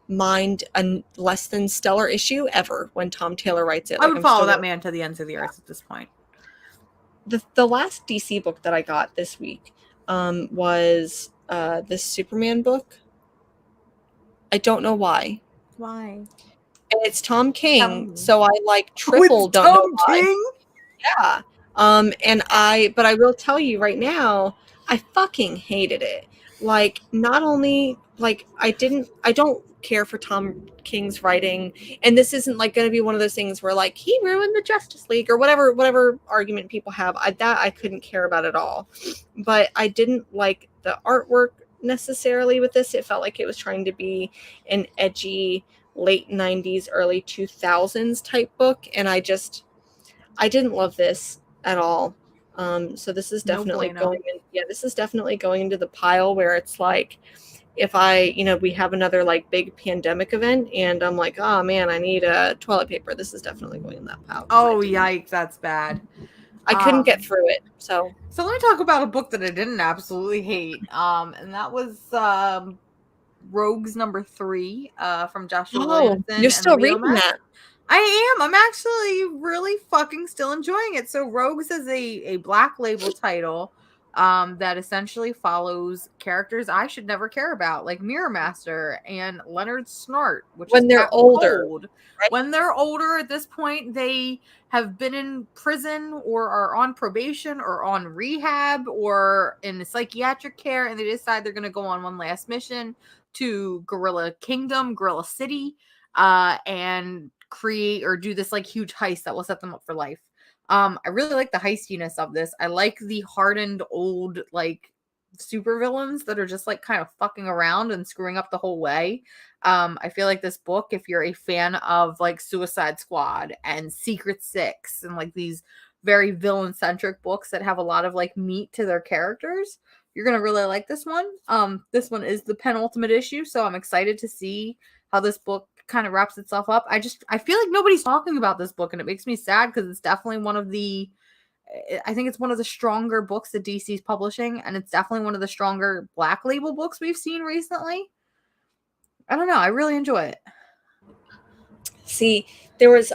mind a less than stellar issue ever when Tom Taylor writes it. I Like would I'm follow still that man to the ends of the earth at this point. the last DC book that I got this week was this Superman book. I don't know why. Why? And it's Tom Tell King, me. so I like triple With don't know Tom why. King? Yeah. But I will tell you right now, I fucking hated it. Like, not only, like, I don't care for Tom King's writing, and this isn't like going to be one of those things where like he ruined the Justice League or whatever argument people have. I couldn't care about at all. But I didn't like the artwork necessarily with this. It felt like it was trying to be an edgy late 90s, early 2000s type book, and I didn't love this at all. So this is No definitely bueno. going in. Yeah, this is definitely going into the pile where it's like, if we have another like big pandemic event, and I'm like, oh man, I need toilet paper. This is definitely going in that pile. Oh, yikes, that's bad. I couldn't get through it. So let me talk about a book that I didn't absolutely hate. And that was Rogues number 3 from Joshua Williamson you're and still Leo reading Mack. that? I am. I'm actually really fucking still enjoying it. So Rogues is a Black Label title that essentially follows characters I should never care about, like Mirror Master and Leonard Snart, which When is they're Captain older, Cold. right? When they're older, at this point, they have been in prison or are on probation or on rehab or in psychiatric care, and they decide they're going to go on one last mission to Gorilla Kingdom, Gorilla City, and create or do this like huge heist that will set them up for life. I really like the heistiness of this. I like the hardened old like supervillains that are just like kind of fucking around and screwing up the whole way. I feel like this book, if you're a fan of like Suicide Squad and Secret Six and like these very villain centric books that have a lot of like meat to their characters, you're gonna really like this one. This one is the penultimate issue, so I'm excited to see how this book kind of wraps itself up. I feel like nobody's talking about this book, and it makes me sad because it's definitely I think it's one of the stronger books that DC's publishing, and it's definitely one of the stronger Black Label books we've seen recently. I don't know. I really enjoy it. See, there was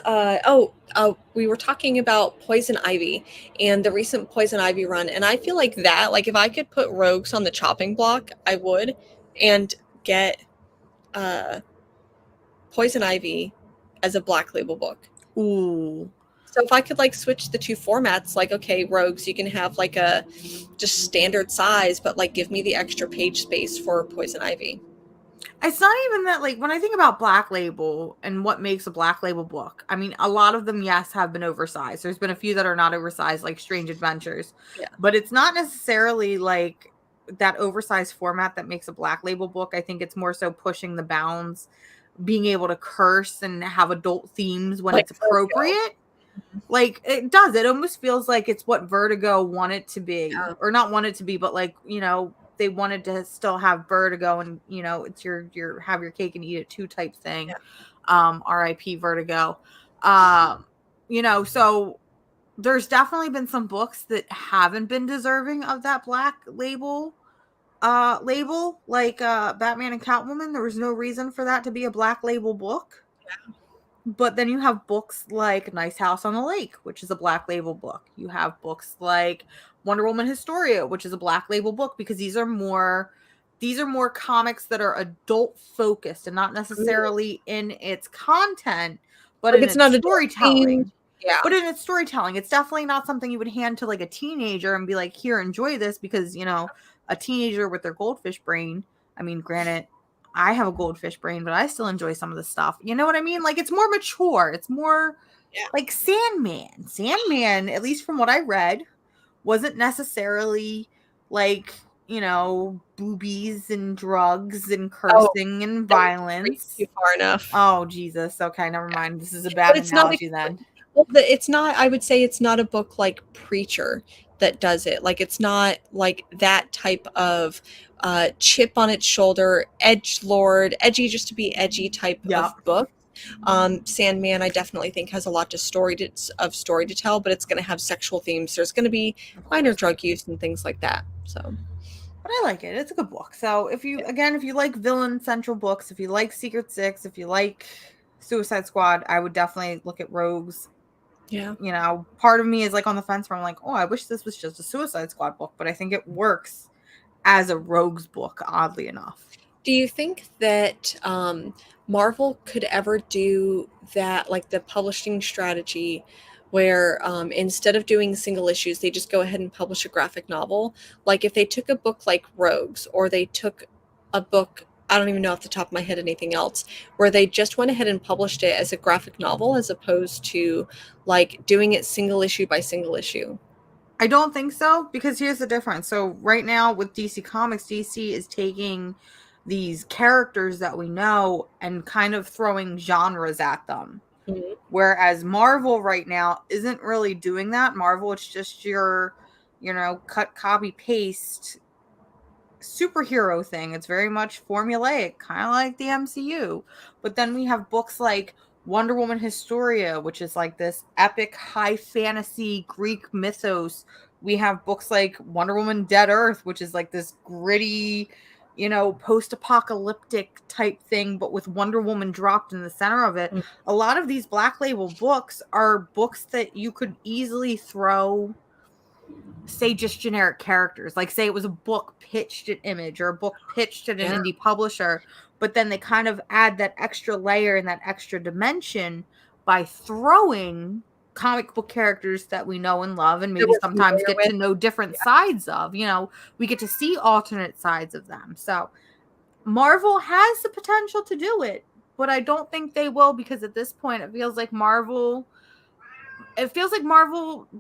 we were talking about Poison Ivy and the recent Poison Ivy run, and I feel like that, like if I could put Rogues on the chopping block, I would, and get Poison Ivy as a Black Label book. Ooh. So if I could like switch the two formats, like okay, Rogues, you can have like a just standard size, but like give me the extra page space for Poison Ivy. It's not even that, like, when I think about Black Label and what makes a Black Label book, I mean, a lot of them, yes, have been oversized. There's been a few that are not oversized, like Strange Adventures. Yeah. But it's not necessarily like that oversized format that makes a Black Label book. I think it's more so pushing the bounds, being able to curse and have adult themes when Like it's appropriate. Like, it does. It almost feels like it's what Vertigo wanted to be. Yeah. Or not want it to be, but like, they wanted to still have Vertigo and it's your have your cake and eat it too type thing. Yeah. RIP Vertigo. So there's definitely been some books that haven't been deserving of that Black Label label like Batman and Catwoman. There was no reason for that to be a Black Label book. But then you have books like Nice House on the Lake, which is a Black Label book. You have books like Wonder Woman Historia, which is a Black Label book, because these are more comics that are adult focused and not necessarily in its content, but Like in it's its not adult themed. storytelling. Yeah. But in its storytelling, it's definitely not something you would hand to like a teenager and be like, here, enjoy this, because, you know, a teenager with their goldfish brain, I mean, granted, I have a goldfish brain, but I still enjoy some of the stuff. You know what I mean? Like, it's more mature. It's more Yeah. like Sandman. Sandman, at least from what I read, wasn't necessarily like, you know, boobies and drugs and Oh, cursing and that was violence. too far enough. Oh, Jesus. Okay, never mind. This is a But bad it's not analogy then. well, it's not, I would say it's not a book like Preacher that does it. Like it's not like that type of chip on its shoulder, edge lord, edgy just to be edgy type Yeah. of book. Sandman, I definitely think has a lot of story to tell, but it's going to have sexual themes. There's going to be minor drug use and things like that. So, But I like it. It's a good book. So if you like villain central books, if you like Secret Six, if you like Suicide Squad, I would definitely look at Rogues. yeah. You know, part of me is like on the fence where I'm like, oh, I wish this was just a Suicide Squad book, but I think it works as a Rogues book, oddly enough. Do you think that Marvel could ever do that, like the publishing strategy, where instead of doing single issues, they just go ahead and publish a graphic novel? Like if they took a book like Rogues, or they took a book, I don't even know off the top of my head anything else, where they just went ahead and published it as a graphic novel as opposed to like doing it single issue by single issue. I don't think so, because here's the difference. So right now with DC Comics, DC is taking these characters that we know and kind of throwing genres at them. Mhm. Whereas Marvel right now isn't really doing that. Marvel, it's just your, you know, cut, copy, paste superhero thing. It's very much formulaic, kind of like the MCU. But then we have books like Wonder Woman Historia, which is like this epic high fantasy Greek mythos. We have books like Wonder Woman Dead Earth, which is like this gritty, you know, post-apocalyptic type thing, but with Wonder Woman dropped in the center of it. Mm. A lot of these Black Label books are books that you could easily throw, say, just generic characters. Like, say it was a book pitched at Image or a book pitched at an Yeah. indie publisher, but then they kind of add that extra layer and that extra dimension by throwing comic book characters that we know and love, and That maybe we're sometimes familiar get with. to know different sides of. You know, we get to see alternate sides of them. So Marvel has the potential to do it, but I don't think they will, because at this point it feels like Marvel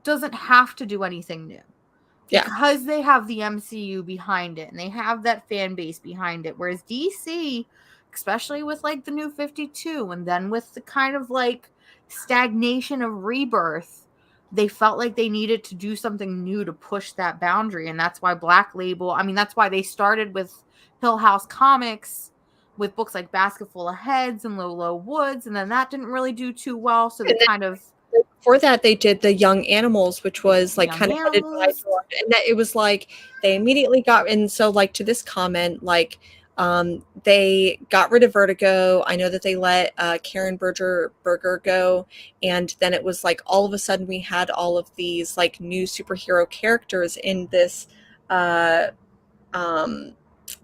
doesn't have to do anything new. Yeah. Because they have the MCU behind it and they have that fan base behind it. Whereas DC, especially with like the New 52 and then with the kind of like stagnation of Rebirth, they felt like they needed to do something new to push that boundary. And that's why Black Label, I mean, that's why they started with Hill House Comics with books like Basket Full of Heads and Low Low Woods. And then that didn't really do too well. So they And then kind of before that, they did the Young Animals, which was like Young kind of headed by Animals. George, and that it was like they immediately got, and so like to this comment, like they got rid of Vertigo. I know that they let Karen Berger go, and then it was like all of a sudden we had all of these like new superhero characters in this um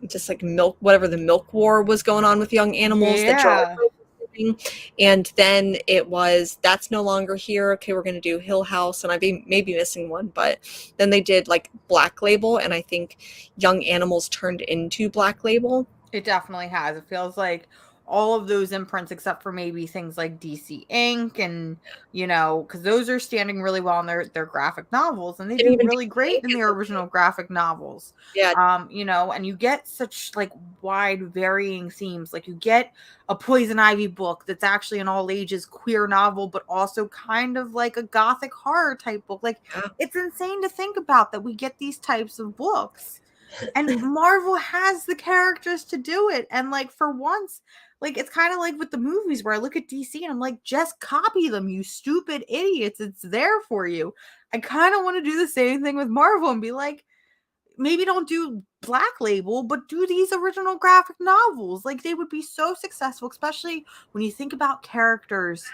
just like milk, whatever the milk war was going on with Young Animals that Gerard Yeah. was doing. And then it was, that's no longer here. Okay, we're going to do Hill House, and I may be missing one, but then they did like Black Label, and I think Young Animals turned into Black Label. It definitely has. It feels like all of those imprints, except for maybe things like DC Ink and, you know, because those are standing really well in their graphic novels, and they And do even really DC great Ink in the is original graphic novels. yeah, You know, and you get such like wide varying themes. Like you get a Poison Ivy book that's actually an all ages queer novel, but also kind of like a gothic horror type book. Like yeah. it's insane to think about that we get these types of books. And Marvel has the characters to do it. And like for once, like it's kind of like with the movies where I look at DC and I'm like, just copy them, you stupid idiots. It's there for you. I kind of want to do the same thing with Marvel and be like, maybe don't do Black Label, but do these original graphic novels. Like, they would be so successful, especially when you think about characters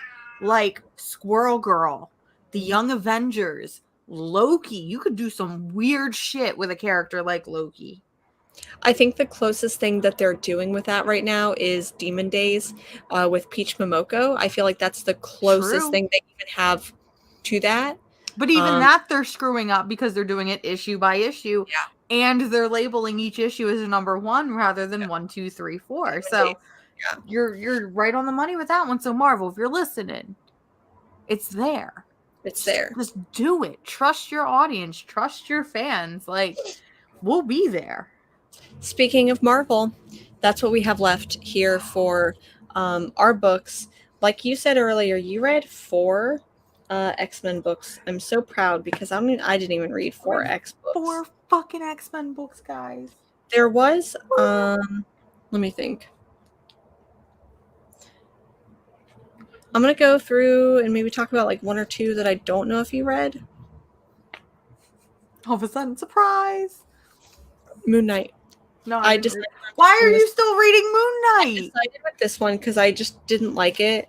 like Squirrel Girl, the Young Avengers, Loki. You could do some weird shit with a character like Loki. I think the closest thing that they're doing with that right now is Demon Days with Peach Momoko. I feel like that's the closest True. thing they even have to that. But even that they're screwing up because they're doing it issue by issue. Yeah. And they're labeling each issue as a number 1 rather than 1, 2, 3, 4. So yeah. you're right on the money with that one. So Marvel, if you're listening, it's there. It's there. Just do it. Trust your audience. Trust your fans. Like, we'll be there. Speaking of Marvel, that's what we have left here for our books. Like you said earlier, you read 4 X-Men books. I'm so proud because I didn't even read 4 X books. 4 fucking X-Men books, guys. There was let me think. I'm gonna go through and maybe talk about like 1 or 2 that I don't know if you read. All of a sudden, surprise! Moon Knight. No, I just. Why are you still reading Moon Knight? I decided with this one because I just didn't like it.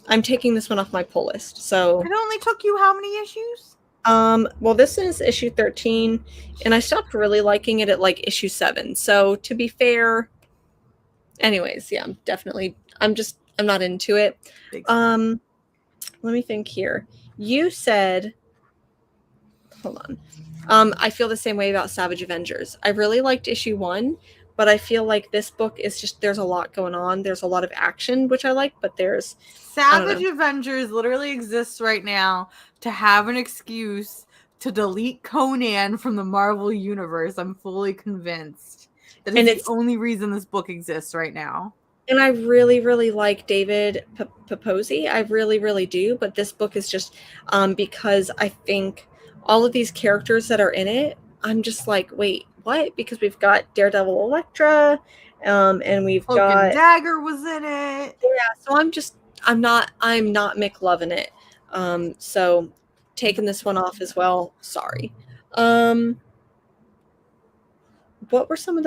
I'm taking this one off my pull list. So it only took you how many issues? Well, this is issue 13, and I stopped really liking it at like issue 7. So to be fair, anyways, yeah, I'm not into it. Let me think here. You said, hold on. I feel the same way about Savage Avengers. I really liked issue 1, but I feel like this book is just, there's a lot going on. There's a lot of action, which I like, but there's Savage Avengers literally exists right now to have an excuse to delete Conan from the Marvel universe. I'm fully convinced that it's the only reason this book exists right now. And I really, really like David Paposi. I really, really do. But this book is just because I think all of these characters that are in it, I'm just like, wait, what? Because we've got Daredevil, Elektra, and we've got Dagger was in it. Yeah, so I'm not McLovin' it. So taking this one off as well. Sorry. What were some of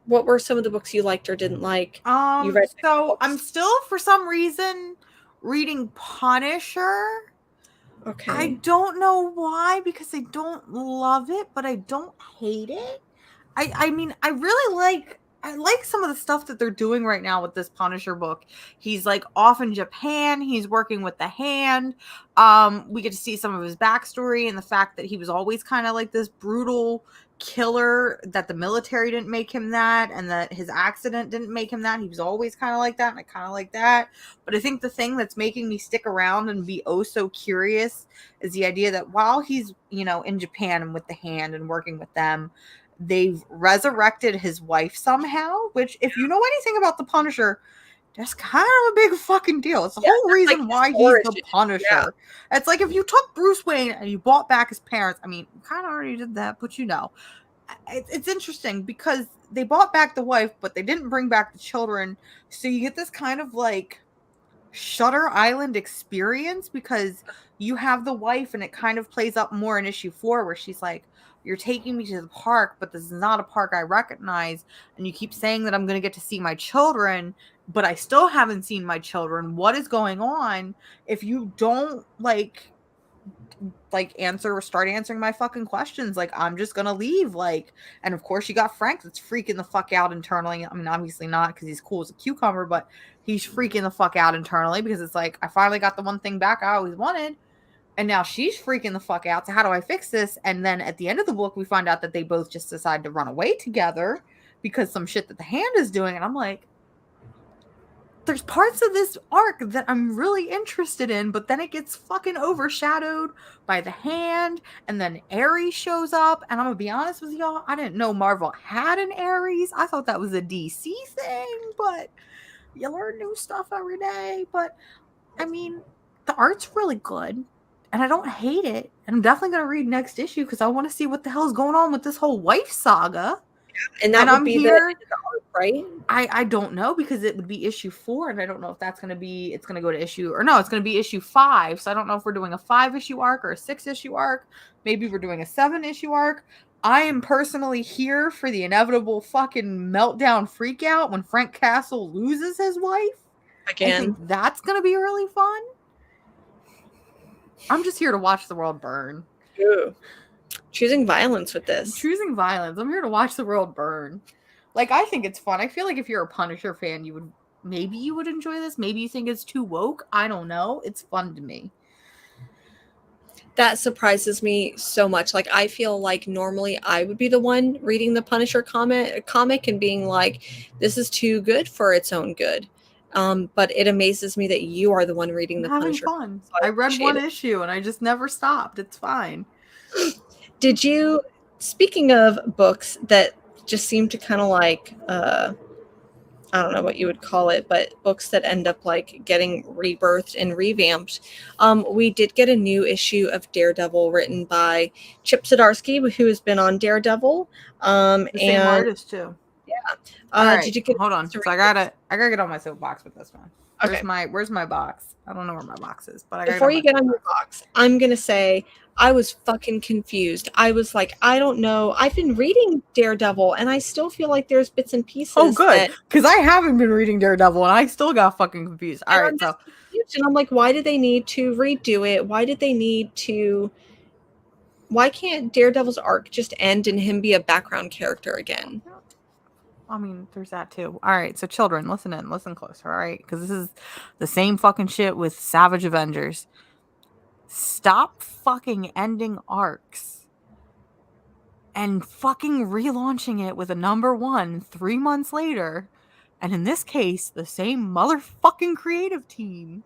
what were some of the books you liked or didn't like? You read so I'm still for some reason reading Punisher. Okay. I don't know why, because I don't love it, but I don't hate it. I mean, I like some of the stuff that they're doing right now with this Punisher book. He's like off in Japan. He's working with the Hand. We get to see some of his backstory and the fact that he was always kind of like this brutal killer, that the military didn't make him that, and that his accident didn't make him that. He was always kind of like that, and I kind of like that. But I think the thing that's making me stick around and be oh so curious is the idea that while he's, in Japan and with the Hand and working with them, they've resurrected his wife somehow, which, if you know anything about the Punisher, that's kind of a big fucking deal. It's the whole reason why he's the Punisher. Yeah. It's like if you took Bruce Wayne and you bought back his parents. I mean, kind of already did that, but it's interesting because they bought back the wife, but they didn't bring back the children. So you get this kind of like Shutter Island experience because you have the wife, and it kind of plays up more in issue 4 where she's like, you're taking me to the park, but this is not a park I recognize. And you keep saying that I'm going to get to see my children, but I still haven't seen my children. What is going on? If you don't start answering my fucking questions, like, I'm just going to leave. And of course you got Frank that's freaking the fuck out internally. I mean, obviously not because he's cool as a cucumber, but he's freaking the fuck out internally because it's like, I finally got the one thing back I always wanted. And now she's freaking the fuck out. So how do I fix this? And then at the end of the book, we find out that they both just decide to run away together because some shit that the Hand is doing. And I'm like, there's parts of this arc that I'm really interested in, but then it gets fucking overshadowed by the Hand. And then Ares shows up. And I'm going to be honest with y'all, I didn't know Marvel had an Ares. I thought that was a DC thing, but you learn new stuff every day. But I mean, the art's really good. And I don't hate it. And I'm definitely going to read next issue because I want to see what the hell's going on with this whole wife saga. And that would be the right? I don't know, because it would be issue 4, and I don't know if that's going to be, it's going to go to issue, or no, it's going to be issue 5. So I don't know if we're doing a 5-issue arc or a 6-issue arc. Maybe we're doing a 7-issue arc. I am personally here for the inevitable fucking meltdown freak out when Frank Castle loses his wife. I think that's going to be really fun. I'm just here to watch the world burn. Ooh. Choosing violence with this. Choosing violence. I'm here to watch the world burn. Like, I think it's fun. I feel like if you're a Punisher fan, you would enjoy this. Maybe you think it's too woke. I don't know. It's fun to me. That surprises me so much. Like, I feel like normally I would be the one reading the Punisher comic and being like, this is too good for its own good. But it amazes me that you are the one reading the Punisher. Fun. So I read one issue and I just never stopped. It's fine. Did you, speaking of books that just seem to kind of like, I don't know what you would call it, but books that end up like getting rebirthed and revamped. We did get a new issue of Daredevil written by Chip Zdarsky, who has been on Daredevil. The same artist too. Yeah. Right. Did you get? Hold on. So I gotta get on my soapbox with this one. Okay. Where's my box? I don't know where my box is, but Before you get on your box, I'm gonna say I was fucking confused. I was like, I don't know. I've been reading Daredevil, and I still feel like there's bits and pieces. Oh, good, because I haven't been reading Daredevil, and I still got fucking confused. All right, so and I'm like, why did they need to redo it? Why did they need to? Why can't Daredevil's arc just end and him be a background character again? I mean, there's that too. All right, so children, listen closer, all right? Because this is the same fucking shit with Savage Avengers. Stop fucking ending arcs and fucking relaunching it with a number 1 3 months later. And in this case, the same motherfucking creative team.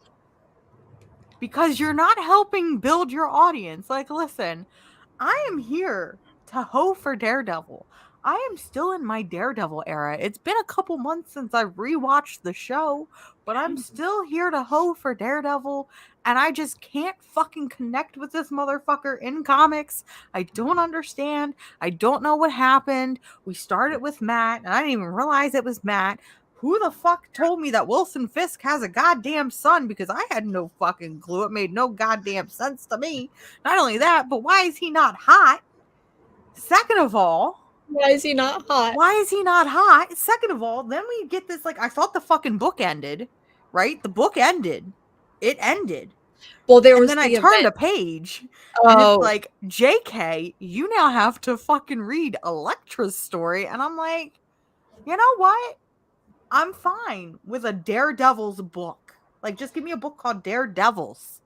Because you're not helping build your audience. Like, listen, I am here to hoe for Daredevil. I am still in my Daredevil era. It's been a couple months since I rewatched the show, but I'm still here to hoe for Daredevil, and I just can't fucking connect with this motherfucker in comics. I don't understand. I don't know what happened. We started with Matt, and I didn't even realize it was Matt. Who the fuck told me that Wilson Fisk has a goddamn son? Because I had no fucking clue. It made no goddamn sense to me. Not only that, but why is he not hot? Second of all, why is he not hot? Why is he not hot? Second of all, then we get this, like, I thought the fucking book ended, right? The book ended. It ended. Well, there was then I turned a page, and it's like, JK, you now have to fucking read Elektra's story. And I'm like, you know what? I'm fine with a Daredevil's book. Like, just give me a book called Daredevils.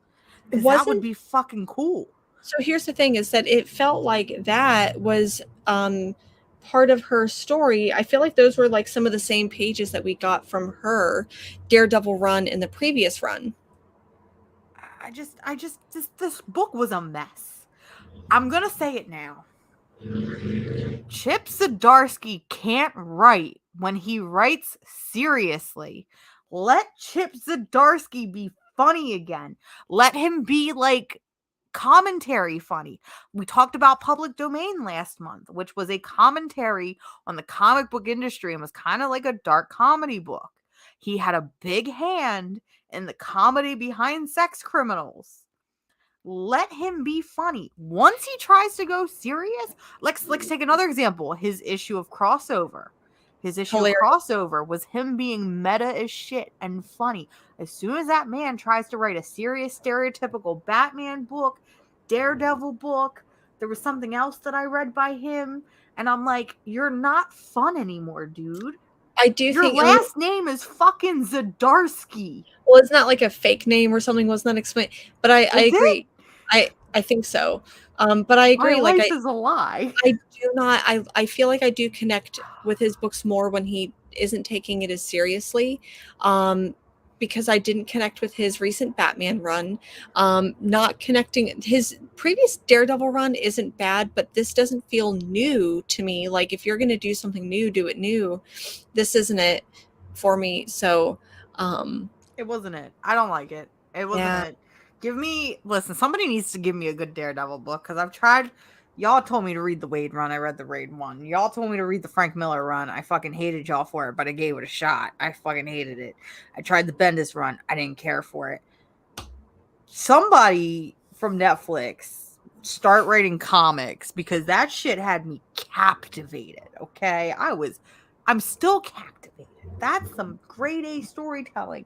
That would be fucking cool. So here's the thing, is that it felt like that was part of her story. I feel like those were like some of the same pages that we got from her Daredevil run in the previous run. This book was a mess. I'm gonna say it now. Chip Zdarsky can't write when he writes seriously. Let Chip Zdarsky be funny again. Let him be like commentary funny. We talked about Public Domain last month, which was a commentary on the comic book industry and was kind of like a dark comedy book. He had a big hand in the comedy behind Sex Criminals. Let him be funny. Once he tries to go serious, let's take another example. His issue of Crossover. His issue of Crossover was him being meta as shit and funny. As soon as that man tries to write a serious, stereotypical Batman book, Daredevil book, there was something else that I read by him, and I'm like, you're not fun anymore, dude. I do Your think your last name is fucking Zdarsky. Well, it's not like a fake name or something. Wasn't that explained? But I agree. I think so. But I agree. My life is a lie. I do not. I feel like I do connect with his books more when he isn't taking it as seriously. Because I didn't connect with his recent Batman run. Not connecting, his previous Daredevil run isn't bad, but this doesn't feel new to me. Like, if you're going to do something new, do it new. This isn't it for me. So, it wasn't it. I don't like it. It wasn't it. Listen, somebody needs to give me a good Daredevil book, because I've tried Y'all told me to read the Wade run. I read the Wade one. Y'all told me to read the Frank Miller run. I fucking hated y'all for it, but I gave it a shot. I fucking hated it. I tried the Bendis run. I didn't care for it. Somebody from Netflix start writing comics, because that shit had me captivated. Okay. I'm still captivated. That's some grade A storytelling.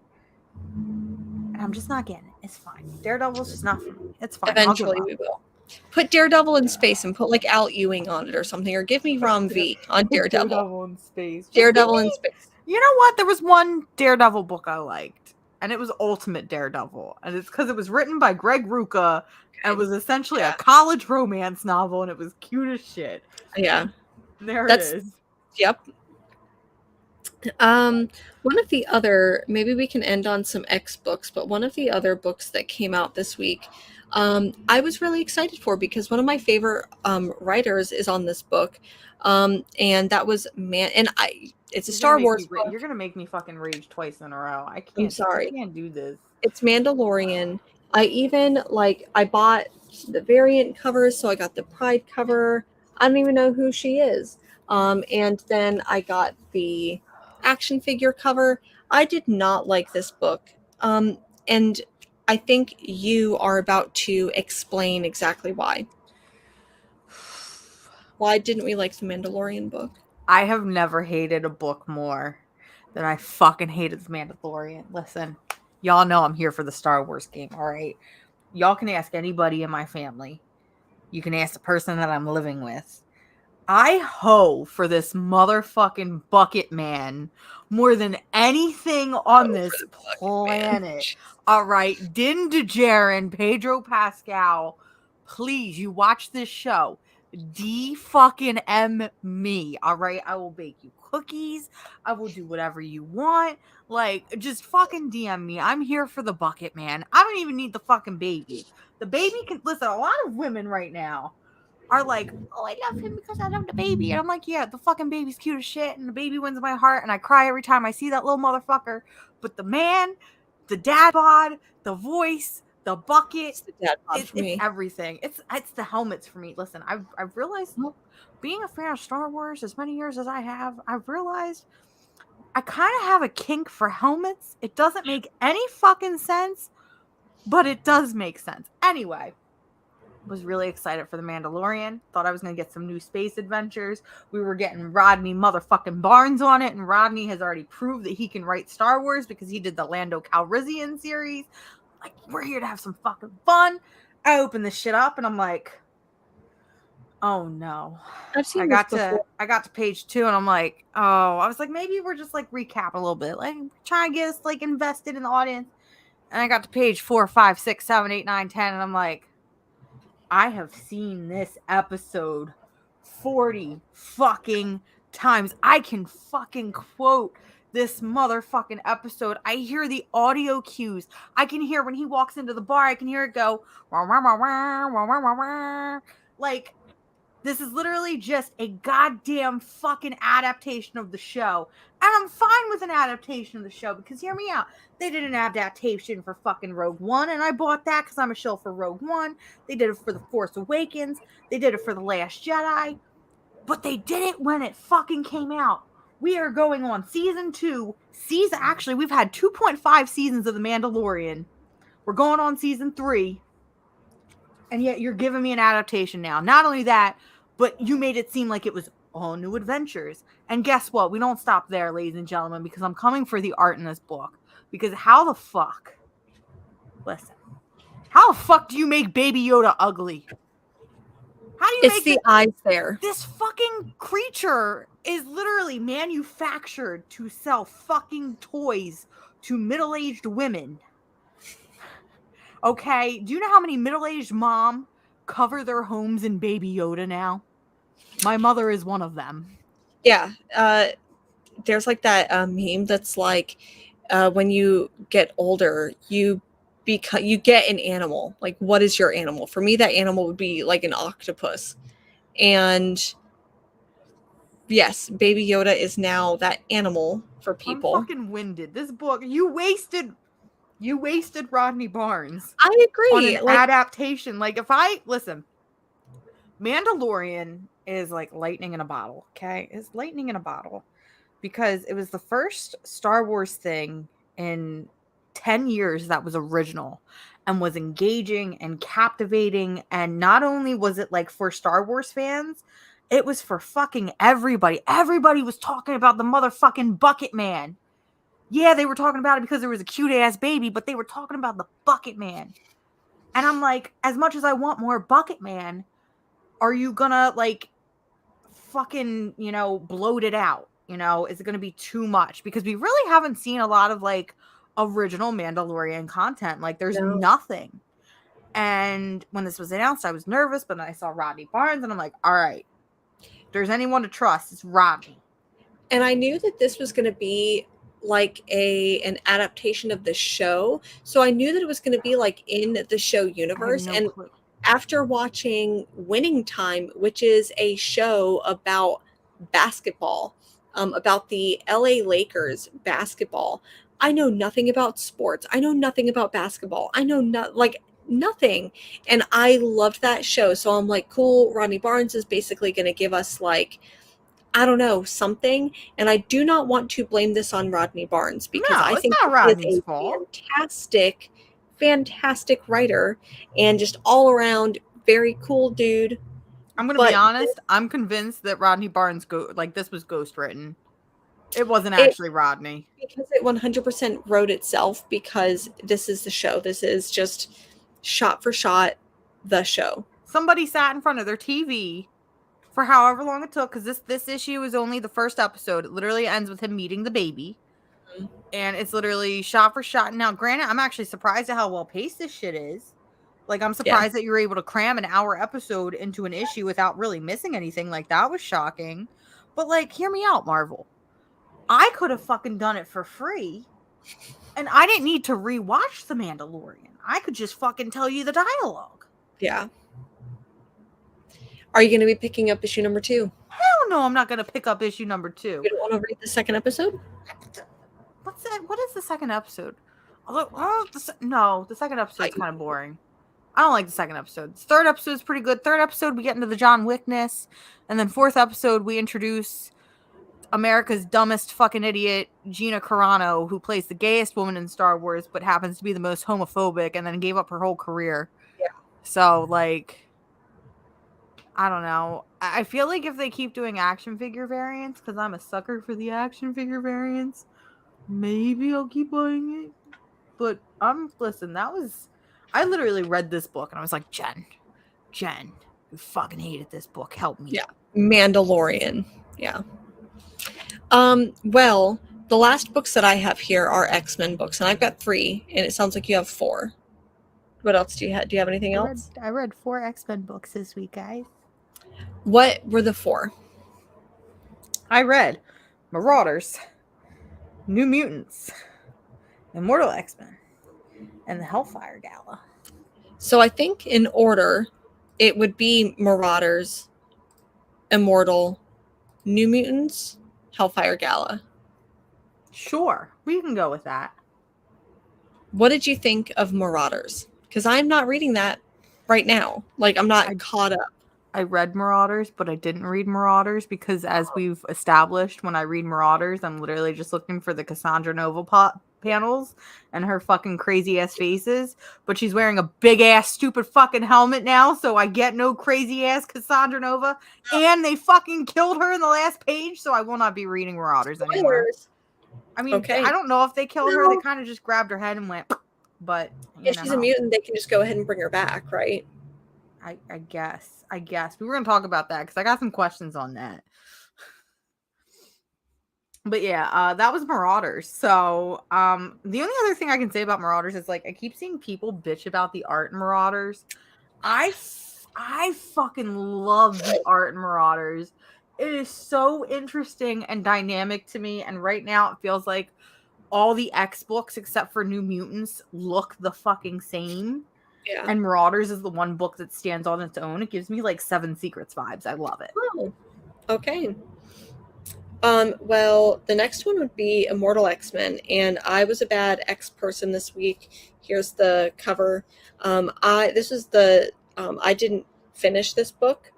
And I'm just not getting it. It's fine. Daredevil's just not for me. It's fine. Eventually we will. Put Daredevil in space and put like Al Ewing on it or something, or give me Rom V on Daredevil. Daredevil in space. Daredevil in space. You know what? There was one Daredevil book I liked, and it was Ultimate Daredevil, and it's because it was written by Greg Rucka, and it was essentially a college romance novel, and it was cute as shit. Yeah, it is. Yep. One of the other, maybe we can end on some X books, but one of the other books that came out this week, I was really excited for, because one of my favorite writers is on this book, and that was it's a Star Wars book. You're gonna make me fucking rage twice in a row. I'm sorry. I can't do this. It's Mandalorian. I bought the variant covers, so I got the Pride cover. I don't even know who she is. And then I got the action figure cover. I did not like this book. And I think you are about to explain exactly why. Why didn't we like the Mandalorian book? I have never hated a book more than I fucking hated the Mandalorian. Listen, y'all know I'm here for the Star Wars game, all right? Y'all can ask anybody in my family. You can ask the person that I'm living with. I hoe for this motherfucking bucket man more than anything on this planet. All right, Din Djarin, Pedro Pascal, please, you watch this show. D-fucking-M me, all right? I will bake you cookies. I will do whatever you want. Like, just fucking DM me. I'm here for the bucket man. I don't even need the fucking baby. The baby can... Listen, a lot of women right now are like, oh, I love him because I love the baby. And I'm like, yeah, the fucking baby's cute as shit, and the baby wins my heart, and I cry every time I see that little motherfucker. But the man, the dad bod, the voice, the bucket, it's the dad bod for me. It's everything. It's the helmets for me. Listen, I've realized, being a fan of Star Wars as many years as I have, I've realized I kind of have a kink for helmets. It doesn't make any fucking sense, but it does make sense. Anyway, was really excited for the Mandalorian. Thought I was going to get some new space adventures. We were getting Rodney motherfucking Barnes on it, and Rodney has already proved that he can write Star Wars because he did the Lando Calrissian series. Like, we're here to have some fucking fun. I opened this shit up, and I'm like, oh no. I got to page 2, and I'm like, oh, I was like, maybe we're just like recap a little bit, like try and get us like invested in the audience. And I got to page 4, 5, 6, 7, 8, 9, 10, and I'm like, I have seen this episode 40 fucking times. I can fucking quote this motherfucking episode. I hear the audio cues. I can hear when he walks into the bar, I can hear it go, wah, wah, wah, wah, wah, wah, wah, wah. Like, this is literally just a goddamn fucking adaptation of the show. And I'm fine with an adaptation of the show, because hear me out. They did an adaptation for fucking Rogue One, and I bought that because I'm a shill for Rogue One. They did it for The Force Awakens. They did it for The Last Jedi. But they did it when it fucking came out. We are going on season 2. Actually, we've had 2.5 seasons of The Mandalorian. We're going on season 3. And yet you're giving me an adaptation now. Not only that, but you made it seem like it was all new adventures. And guess what? We don't stop there, ladies and gentlemen, because I'm coming for the art in this book. Because how the fuck do you make Baby Yoda ugly? How do you make the eyes there? This fucking creature is literally manufactured to sell fucking toys to middle-aged women. Okay, do you know how many middle-aged mom cover their homes in Baby Yoda now? My mother is one of them. Yeah, there's like that meme that's like, when you get older, you get an animal. Like, what is your animal? For me, that animal would be like an octopus. And yes, Baby Yoda is now that animal for people. I'm fucking winded. This book, you wasted Rodney Barnes. I agree. On an adaptation. Like, listen, Mandalorian is like lightning in a bottle, okay? It's lightning in a bottle because it was the first Star Wars thing in 10 years that was original and was engaging and captivating. And not only was it like for Star Wars fans, it was for fucking everybody. Everybody was talking about the motherfucking Bucket Man. Yeah, they were talking about it because there was a cute ass baby, but they were talking about the Bucket Man. And I'm like, as much as I want more Bucket Man, are you gonna like fucking, bloat it out? Is it gonna be too much? Because we really haven't seen a lot of like original Mandalorian content. Like there's No. nothing. And when this was announced, I was nervous, but then I saw Rodney Barnes and I'm like, all right, if there's anyone to trust, it's Rodney. And I knew that this was going to be like an adaptation of the show. So I knew that it was going to be like in the show universe. No And clue. after watching Winning Time, which is a show about basketball, about the LA Lakers basketball, I know nothing about sports. I know nothing about basketball. I know nothing. And I loved that show. So I'm like, cool, Rodney Barnes is basically going to give us like, I don't know, something. And I do not want to blame this on Rodney Barnes because No, I it's think not he Rodney's is a fault. fantastic writer and just all around very cool dude. I'm gonna be honest. I'm convinced that Rodney Barnes this was ghost written. It wasn't actually Rodney. Because it 100% wrote itself because this is the show. This is just shot for shot the show. Somebody sat in front of their TV for however long it took, because this issue is only the first episode. It literally ends with him meeting the baby. Mm-hmm. And it's literally shot for shot. Now, granted, I'm actually surprised at how well paced this shit is. Like, I'm surprised that you're able to cram an hour episode into an issue without really missing anything. Like, that was shocking. But, like, hear me out, Marvel. I could have fucking done it for free. And I didn't need to rewatch The Mandalorian. I could just fucking tell you the dialogue. Yeah. Are you going to be picking up issue number 2? Hell no, I'm not going to pick up issue number 2. You don't want to read the second episode? What's that? What is the second episode? No, the second episode's kind of boring. I don't like the second episode. The third episode's pretty good. Third episode, we get into the John Wickness. And then fourth episode, we introduce America's dumbest fucking idiot, Gina Carano, who plays the gayest woman in Star Wars, but happens to be the most homophobic and then gave up her whole career. Yeah. So, like, I don't know. I feel like if they keep doing action figure variants, because I'm a sucker for the action figure variants, maybe I'll keep buying it. But listen, I literally read this book and I was like, Jen, you fucking hated this book. Help me. Yeah. Mandalorian. Yeah. Well, the last books that I have here are X-Men books, and I've got 3, and it sounds like you have 4. What else do you have? Do you have anything else? I read 4 X-Men books this week, guys. What were the 4? I read Marauders, New Mutants, Immortal X-Men, and the Hellfire Gala. So I think in order, it would be Marauders, Immortal, New Mutants, Hellfire Gala. Sure, we can go with that. What did you think of Marauders? Because I'm not reading that right now. Like, I'm not caught up. I read Marauders, but I didn't read Marauders because, as we've established, when I read Marauders, I'm literally just looking for the Cassandra Nova panels and her fucking crazy ass faces. But she's wearing a big ass stupid fucking helmet now, so I get no crazy ass Cassandra Nova. And they fucking killed her in the last page, so I will not be reading Marauders anymore. I mean, okay. I don't know if they killed her. They kind of just grabbed her head and went, but if she's a mutant, they can just go ahead and bring her back, right? I guess. We were going to talk about that because I got some questions on that. But yeah, that was Marauders. So the only other thing I can say about Marauders is, like, I keep seeing people bitch about the art in Marauders. I fucking love the art in Marauders. It is so interesting and dynamic to me. And right now it feels like all the X books except for New Mutants look the fucking same. Yeah. And Marauders is the one book that stands on its own. It gives me like Seven Secrets vibes. I love it. Oh, okay. Well, the next one would be Immortal X-Men, and I was a bad X person this week. Here's the cover. I didn't finish this book.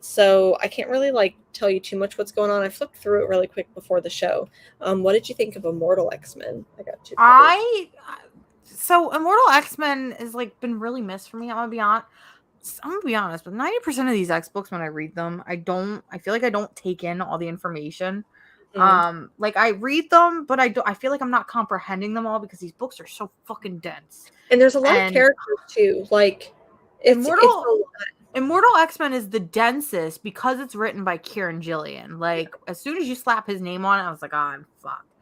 So I can't really like tell you too much what's going on. I flipped through it really quick before the show. What did you think of Immortal X-Men? I got two covers. So Immortal X-Men has like been really missed for me. I'm gonna be honest, but 90% of these X books when I read them, I feel like I don't take in all the information. Mm. Like I read them, but I feel like I'm not comprehending them all because these books are so fucking dense. And there's a lot of And characters too. Like it's a lot. Immortal X-Men is the densest because it's written by Kieran Gillian. Like as soon as you slap his name on it, I was like, oh, I'm fucked.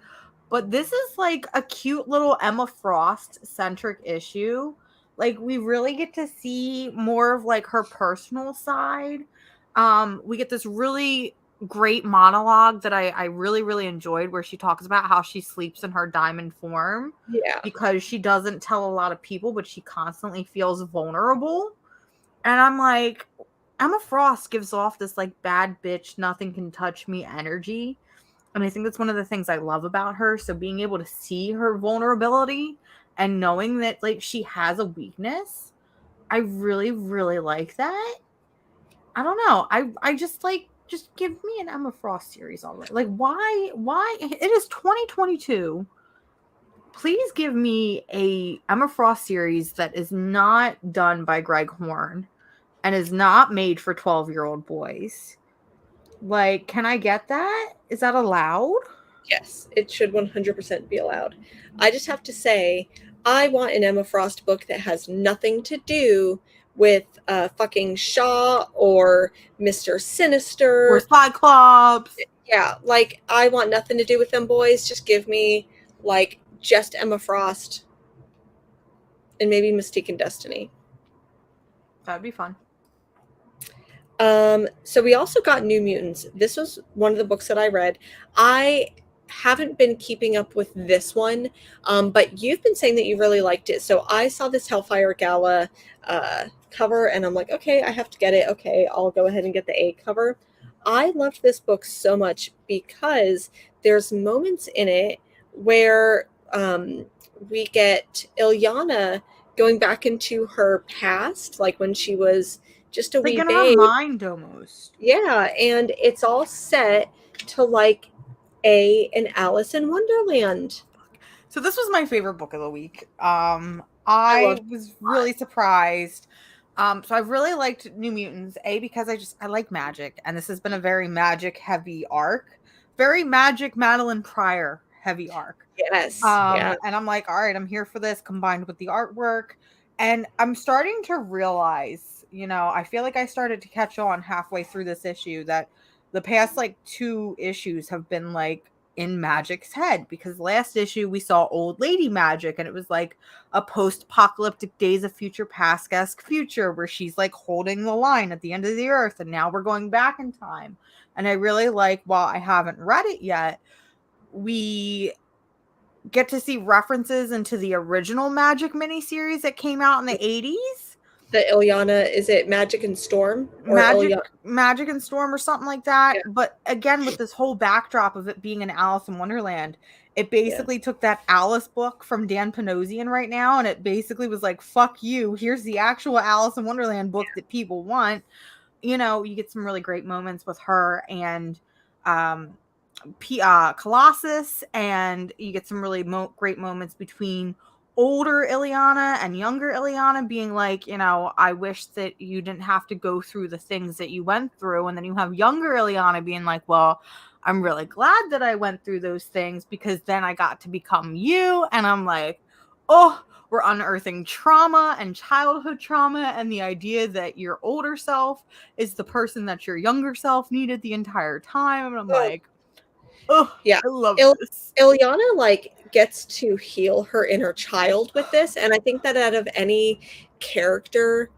But this is like a cute little Emma Frost centric issue. Like we really get to see more of like her personal side. We get this really great monologue that I really, really enjoyed where she talks about how she sleeps in her diamond form Yeah. because she doesn't tell a lot of people, but she constantly feels vulnerable. And I'm like, Emma Frost gives off this like bad bitch, nothing can touch me energy. And I think that's one of the things I love about her. So being able to see her vulnerability and knowing that like she has a weakness, I really, really like that. I don't know. I just like just give me an Emma Frost series already. Like why it is 2022. Please give me a Emma Frost series that is not done by Greg Horn and is not made for 12-year-old boys. Like, can I get that? Is that allowed? Yes, it should 100% be allowed. I just have to say, I want an Emma Frost book that has nothing to do with fucking Shaw or Mr. Sinister or Cyclops. Yeah, like I want nothing to do with them boys. Just give me like just Emma Frost and maybe Mystique and Destiny. That'd be fun. So we also got New Mutants. This was one of the books that I read. I haven't been keeping up with this one, but you've been saying that you really liked it. So I saw this Hellfire Gala cover and I'm like, okay, I have to get it. Okay, I'll go ahead and get the A cover. I loved this book so much because there's moments in it where we get Ilyana going back into her past, like when she was just a wee Like in babe. her mind almost. Yeah, and it's all set to like an Alice in Wonderland. So this was my favorite book of the week. I was really surprised. So I really liked New Mutants, because I like magic, and this has been a very magic heavy arc. Very magic Madeline Pryor heavy arc. Yes. Yeah. And I'm like, all right, I'm here for this combined with the artwork. And I'm starting to realize, I feel like I started to catch on halfway through this issue that the past like 2 issues have been like in Magic's head, because last issue we saw old lady Magic and it was like a post-apocalyptic Days of Future Past-esque future where she's like holding the line at the end of the earth, and now we're going back in time. And I really like, while I haven't read it yet, we get to see references into the original Magic miniseries that came out in the 80s. The Ilyana, is it Magic and Storm? Or Magic and Storm or something like that. Yeah. But again, with this whole backdrop of it being an Alice in Wonderland, it basically took that Alice book from Dan Panosian right now, and it basically was like, fuck you, here's the actual Alice in Wonderland book that people want. You get some really great moments with her and Colossus, and you get some really great moments between older Ilyana and younger Ilyana being like, I wish that you didn't have to go through the things that you went through. And then you have younger Ilyana being like, well, I'm really glad that I went through those things because then I got to become you. And I'm like, oh, we're unearthing trauma and childhood trauma and the idea that your older self is the person that your younger self needed the entire time. And I'm like, oh, yeah, I love this. Ilyana like gets to heal her inner child with this, and I think that out of any character,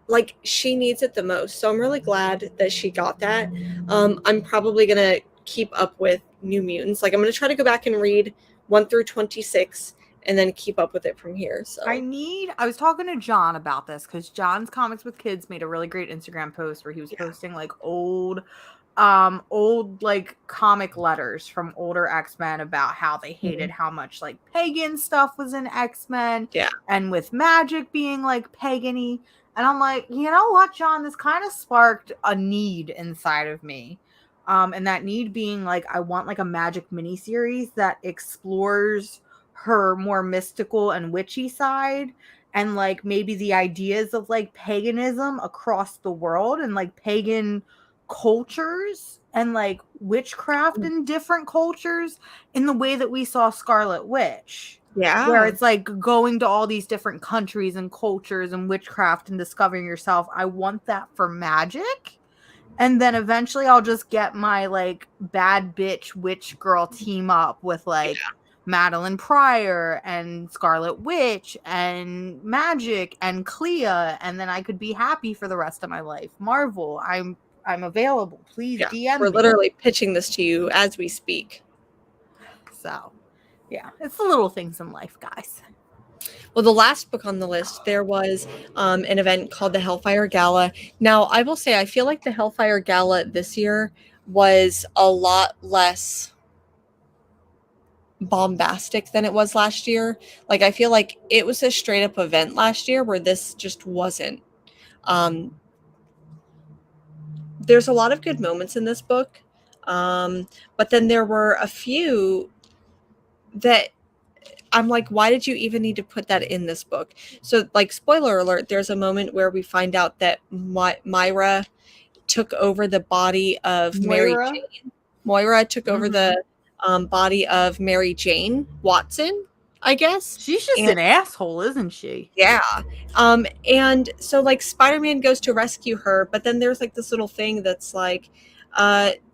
like she needs it the most. So I'm really glad that she got that. I'm probably gonna keep up with New Mutants. Like I'm gonna try to go back and read 1 through 26 and then keep up with it from here. So I was talking to John about this because John's Comics with Kids made a really great Instagram post where he was posting like old like comic letters from older X-Men about how they hated how much like pagan stuff was in X-Men, and with magic being like pagany. And I'm like, you know what, John? This kind of sparked a need inside of me. And that need being like, I want like a magic miniseries that explores her more mystical and witchy side, and like maybe the ideas of like paganism across the world, and like pagan cultures, and like witchcraft in different cultures, in the way that we saw Scarlet Witch, where Yeah. it's like going to all these different countries and cultures and witchcraft and discovering yourself. I want that for magic. And then eventually I'll just get my like bad bitch witch girl team up with like Madeline Pryor and Scarlet Witch and Magic and Clea, and then I could be happy for the rest of my life. Marvel, I'm available. Please Yeah. DM We're me. literally pitching this to you as we speak. So, yeah, it's the little things in life, guys. Well, the last book on the list, there was an event called the Hellfire Gala. Now, I will say, I feel like the Hellfire Gala this year was a lot less bombastic than it was last year. Like, I feel like it was a straight up event last year where this just wasn't. There's a lot of good moments in this book, but then there were a few that I'm like, why did you even need to put that in this book? So, like, spoiler alert, there's a moment where we find out that Myra took over the body of Mary Jane. Moira took over the body of Mary Jane Watson, I guess. She's just an asshole, isn't she? Yeah. And so, like, Spider-Man goes to rescue her, but then there's like this little thing that's like,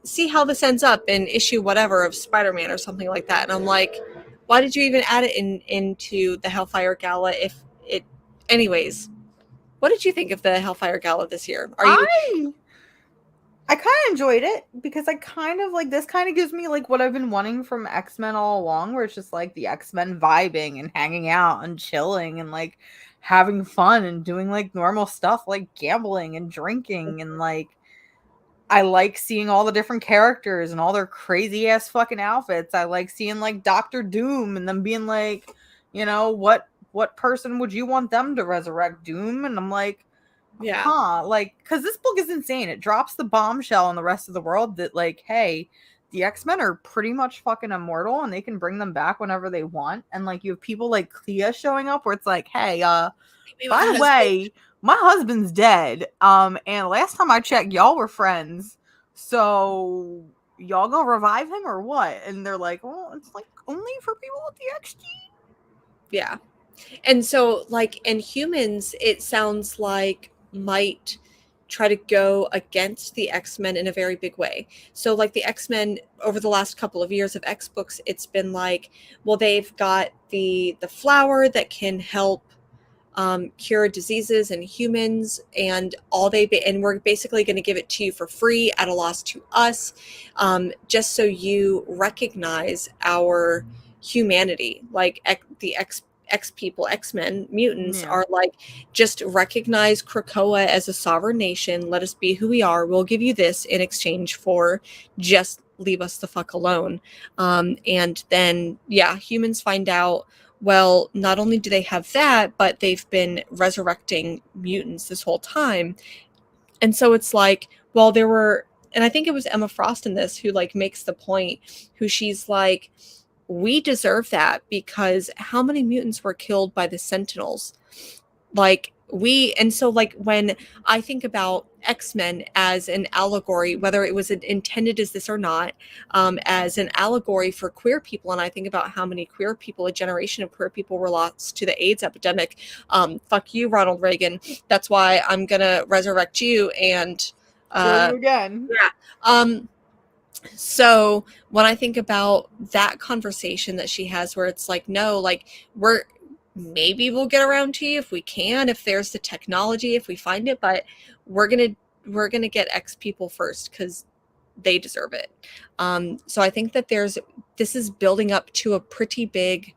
see how this ends up in issue whatever of Spider-Man or something like that. And I'm like, why did you even add it into the Hellfire Gala if it anyways? What did you think of the Hellfire Gala this year? I kind of enjoyed it because I kind of like, this kind of gives me like what I've been wanting from X-Men all along, where it's just like the X-Men vibing and hanging out and chilling and like having fun and doing like normal stuff like gambling and drinking, and like I like seeing all the different characters and all their crazy ass fucking outfits. I like seeing like Doctor Doom and them being like, you know, what person would you want them to resurrect, Doom? And I'm like, Yeah. like, because this book is insane. It drops the bombshell on the rest of the world that like, hey, the X-Men are pretty much fucking immortal and they can bring them back whenever they want. And like, you have people like Clea showing up where it's like, hey, by the way, my husband's dead. And last time I checked, y'all were friends. So y'all gonna revive him or what? And they're like, well, it's like only for people with the X gene. Yeah. And so, like, in Humans, it sounds like might try to go against the X-Men in a very big way. So, like, the X-Men over the last couple of years of X books, it's been like, well, they've got the flower that can help cure diseases in humans, and and we're basically going to give it to you for free at a loss to us, just so you recognize our humanity. Like the X people, X-Men, mutants are like, just recognize Krakoa as a sovereign nation. Let us be who we are. We'll give you this in exchange for just leave us the fuck alone. And then, yeah, humans find out, well, not only do they have that, but they've been resurrecting mutants this whole time. And so it's like, well, there were, and I think it was Emma Frost in this who like makes the point, who she's like, we deserve that because how many mutants were killed by the Sentinels? Like, and so like when I think about X-Men as an allegory, whether it was intended as this or not, as an allegory for queer people, and I think about how many queer people, a generation of queer people, were lost to the AIDS epidemic. Fuck you, Ronald Reagan. That's why I'm gonna resurrect you and kill you again. Yeah. So when I think about that conversation that she has, where it's like, no, like, maybe we'll get around to you if we can, if there's the technology, if we find it, but we're gonna get X people first because they deserve it. So I think that this is building up to a pretty big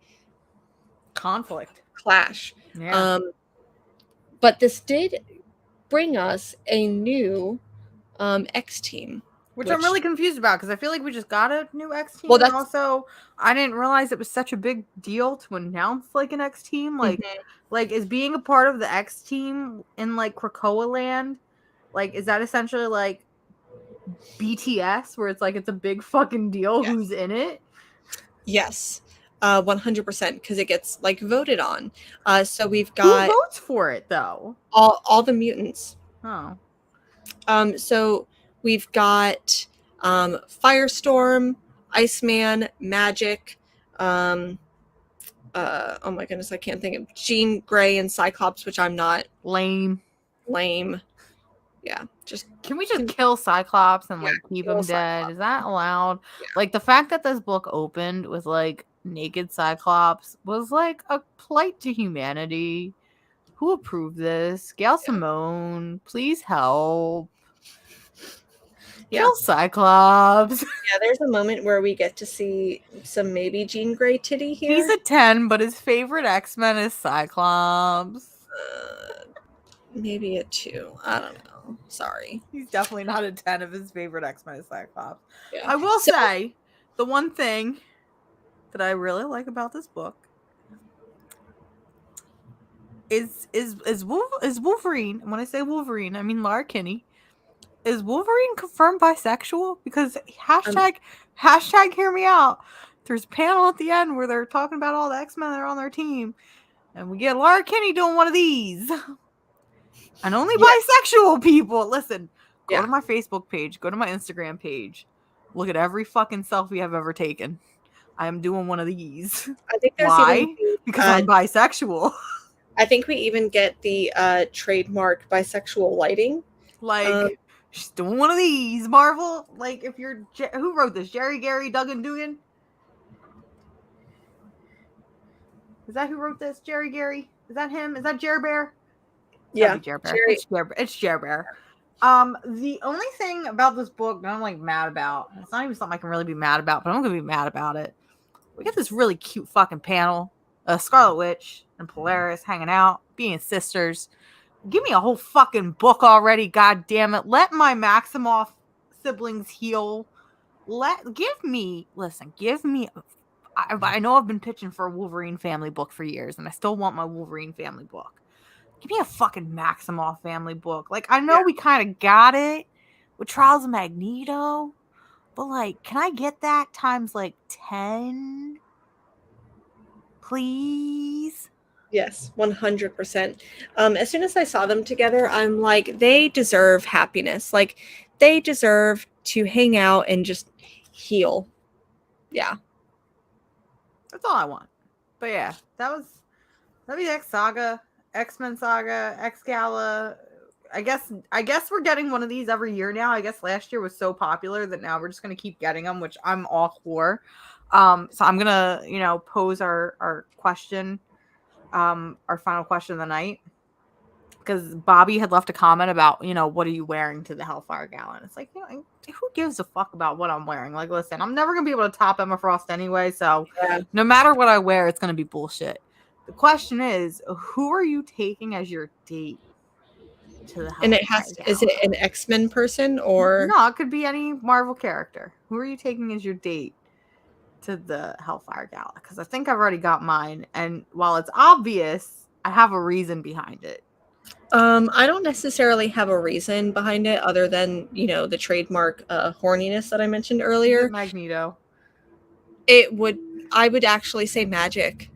conflict clash. But this did bring us a new X team. Which I'm really confused about because I feel like we just got a new X team. Well, and also I didn't realize it was such a big deal to announce like an X team. Like, like is being a part of the X team in like Krakoa land, like is that essentially like BTS where it's like it's a big fucking deal who's in it? Yes. 100% because it gets like voted on. So we've got who votes for it though? All the mutants. Oh. So we've got Firestorm, Iceman, Magic, oh my goodness, I can't think of Jean Grey and Cyclops, which I'm not. Lame. Yeah, just can we just kill Cyclops and like keep him dead? Cyclops. Is that allowed? Yeah. Like the fact that this book opened with like naked Cyclops was like a plight to humanity. Who approved this? Gail Simone, please help. Kill Cyclops. Yeah, there's a moment where we get to see some maybe Jean Grey titty here. He's a 10, but his favorite X-Men is Cyclops. Maybe a 2. I don't know. Sorry. He's definitely not a 10 if his favorite X-Men is Cyclops. Yeah. I will say, the one thing that I really like about this book is Wolverine. And when I say Wolverine, I mean Lara Kinney. Is Wolverine confirmed bisexual? Because hashtag hear me out. There's a panel at the end where they're talking about all the X-Men that are on their team. And we get Lara Kinney doing one of these. And only bisexual people. Listen, go to my Facebook page. Go to my Instagram page. Look at every fucking selfie I've ever taken. I am doing one of these. I think there's Why? Because I'm bisexual. I think we even get the trademark bisexual lighting. Like, she's doing one of these. Marvel. Like, if you're... who wrote this? Jerry, Gary, Duggan, Dugan? Is that who wrote this? Jerry, Gary? Is that him? Is that Jer Bear? Yeah, it's Jer Bear. The only thing about this book that I'm like mad about, it's not even something I can really be mad about, but I'm gonna be mad about it. We get this really cute fucking panel, Scarlet Witch and Polaris hanging out, being sisters. Give me a whole fucking book already, god damn it. Let my Maximoff siblings heal. Give me. I know I've been pitching for a Wolverine family book for years, and I still want my Wolverine family book. Give me a fucking Maximoff family book. Like, I know we kind of got it with Trials of Magneto, but, like, can I get that times, like, 10? Please? Yes, 100%. As soon as I saw them together, I'm like, they deserve happiness. Like, they deserve to hang out and just heal. Yeah. That's all I want. But, yeah, that was X Saga. X-Men Saga, Excala. I guess we're getting one of these every year now. I guess last year was so popular that now we're just going to keep getting them, which I'm all for. So I'm going to, pose our question, our final question of the night. Because Bobby had left a comment about, what are you wearing to the Hellfire Gala? And it's like, who gives a fuck about what I'm wearing? Like, listen, I'm never going to be able to top Emma Frost anyway. So no matter what I wear, it's going to be bullshit. The question is, who are you taking as your date to the And is it an X-Men person or? No, it could be any Marvel character. Who are you taking as your date to the Hellfire Gala? Because I think I've already got mine. And while it's obvious, I have a reason behind it. I don't necessarily have a reason behind it other than, the trademark horniness that I mentioned earlier. Magneto. I would actually say Magic.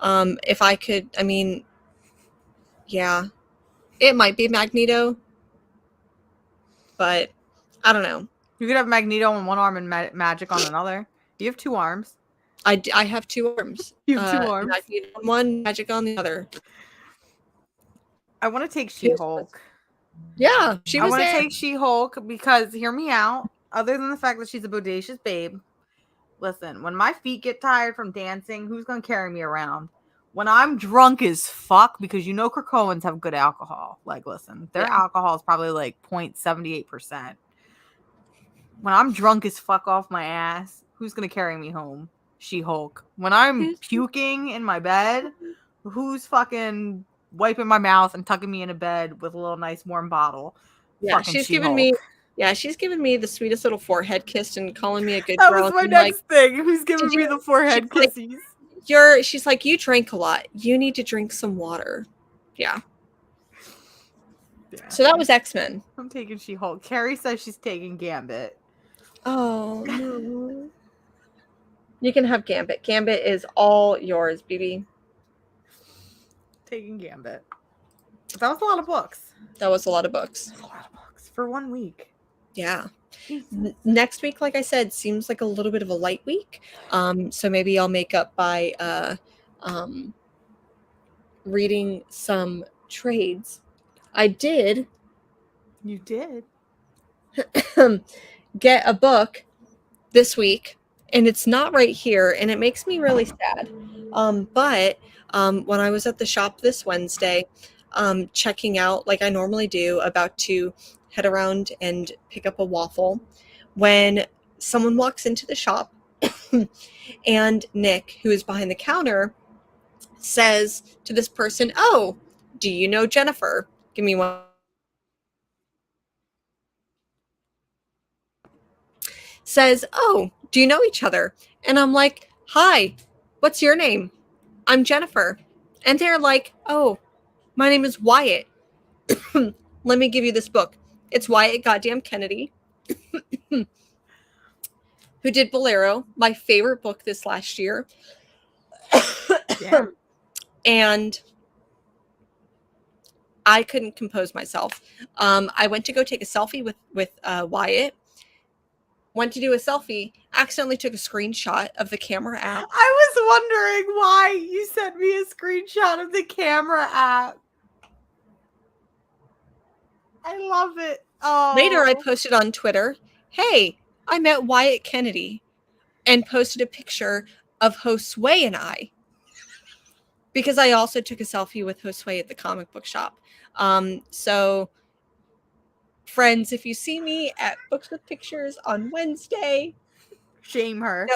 If I could, it might be Magneto, but I don't know. You could have Magneto on one arm and Magic on another. You have 2 arms. I have 2 arms. You have 2 arms. Magneto on one, Magic on the other. I want to take She-Hulk. Yeah, I want to take She-Hulk because, hear me out, other than the fact that she's a bodacious babe, listen, when my feet get tired from dancing, who's going to carry me around? When I'm drunk as fuck, because Krakoans have good alcohol. Like, listen, their alcohol is probably like 0.78%. When I'm drunk as fuck off my ass, who's going to carry me home? She-Hulk. When I'm puking in my bed, who's fucking wiping my mouth and tucking me in a bed with a little nice warm bottle? Yeah, she's giving me Yeah, she's giving me the sweetest little forehead kiss and calling me a good That girl. was my And I'm like, next thing. Who's giving "Did me you?" the She's forehead like, kisses? she's like, you drank a lot. You need to drink some water. Yeah. Yeah. So that was X-Men. I'm taking She-Hulk. Carrie says she's taking Gambit. Oh no. You can have Gambit. Gambit is all yours, BB. Taking Gambit. But that was a lot of books. That was a lot of books. That's a lot of books for 1 week. Yeah. Jesus. Next week, like I said, seems like a little bit of a light week. So maybe I'll make up by reading some trades. I did You did. get a book this week, and it's not right here, and it makes me really sad. But when I was at the shop this Wednesday, checking out like I normally do, about to head around and pick up a waffle, when someone walks into the shop, and Nick, who is behind the counter, says to this person, "Oh, do you know Jennifer?" Give me one. Says, "Oh, do you know each other?" And I'm like, "Hi, what's your name?" "I'm Jennifer." And they're like, "Oh, my name is Wyatt." Let me give you this book. It's Wyatt goddamn Kennedy, who did Bolero, my favorite book this last year. Yeah. And I couldn't compose myself. I went to go take a selfie with Wyatt. Went to do a selfie, accidentally took a screenshot of the camera app. I was wondering why you sent me a screenshot of the camera app. I love it. Oh. Later, I posted on Twitter, "Hey, I met Wyatt Kennedy," and posted a picture of Josue and I, because I also took a selfie with Josue at the comic book shop. So, friends, if you see me at Books with Pictures on Wednesday, Shame her.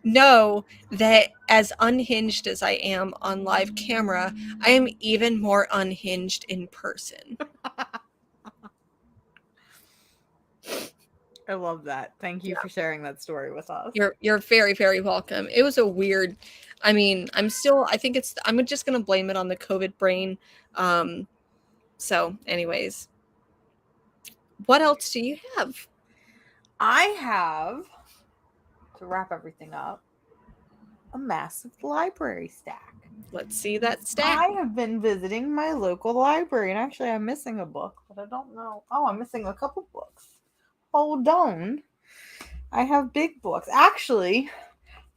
know that as unhinged as I am on live camera, I am even more unhinged in person. I love that. Thank you for sharing that story with us. You're very, very welcome. It was a weird, I mean, I'm just gonna blame it on the COVID brain. So anyways, what else do you have? I have, to wrap everything up, a massive library stack. Let's see that stack. I have been visiting my local library, and actually I'm missing a book, but I don't know. Oh, I'm missing a couple books. Hold on. I have big books. Actually,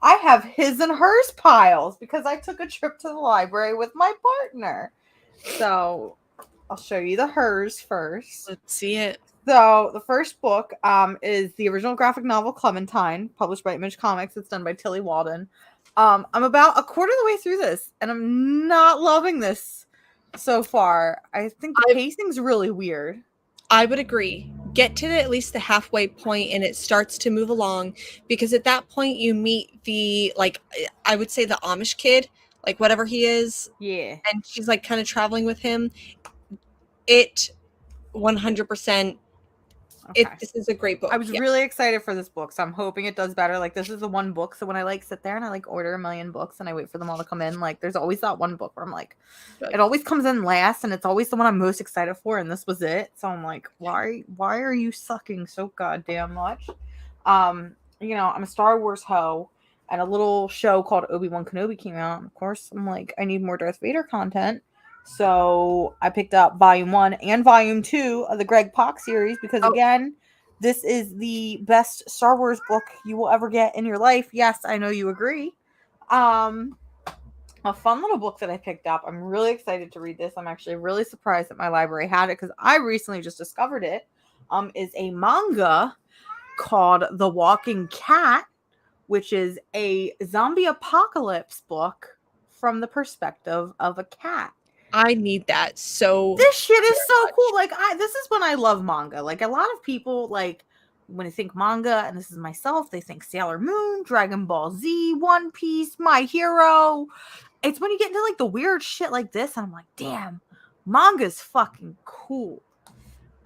I have his and hers piles because I took a trip to the library with my partner. So I'll show you the hers first. Let's see it. So the first book is the original graphic novel Clementine, published by Image Comics. It's done by Tilly Walden. I'm about a quarter of the way through this, and I'm not loving this so far. I think the pacing's really weird. I would agree. Get to at least the halfway point and it starts to move along, because at that point you meet the, like, I would say the Amish kid, like whatever he is. Yeah. And she's like kind of traveling with him. It 100%. Okay. This is a great book. I was really excited for this book, so I'm hoping it does better. Like, this is the one book, so when I like sit there and I like order a million books and I wait for them all to come in, like there's always that one book where I'm like, it always comes in last, and it's always the one I'm most excited for, and this was it. So I'm like, why are you sucking so goddamn much? I'm a Star Wars hoe, and a little show called Obi-Wan Kenobi came out. And of course, I'm like, I need more Darth Vader content. So I picked up volume 1 and volume 2 of the Greg Pak series because, again, this is the best Star Wars book you will ever get in your life. Yes, I know you agree. A fun little book that I picked up. I'm really excited to read this. I'm actually really surprised that my library had it because I recently just discovered it. Is a manga called The Walking Cat, which is a zombie apocalypse book from the perspective of a cat. I need that. So this shit is so cool. Like, this is when I love manga. Like, a lot of people, like, when they think manga, and this is myself, they think Sailor Moon, Dragon Ball Z, One Piece, My Hero. It's when you get into like the weird shit like this, and I'm like, damn, manga's fucking cool.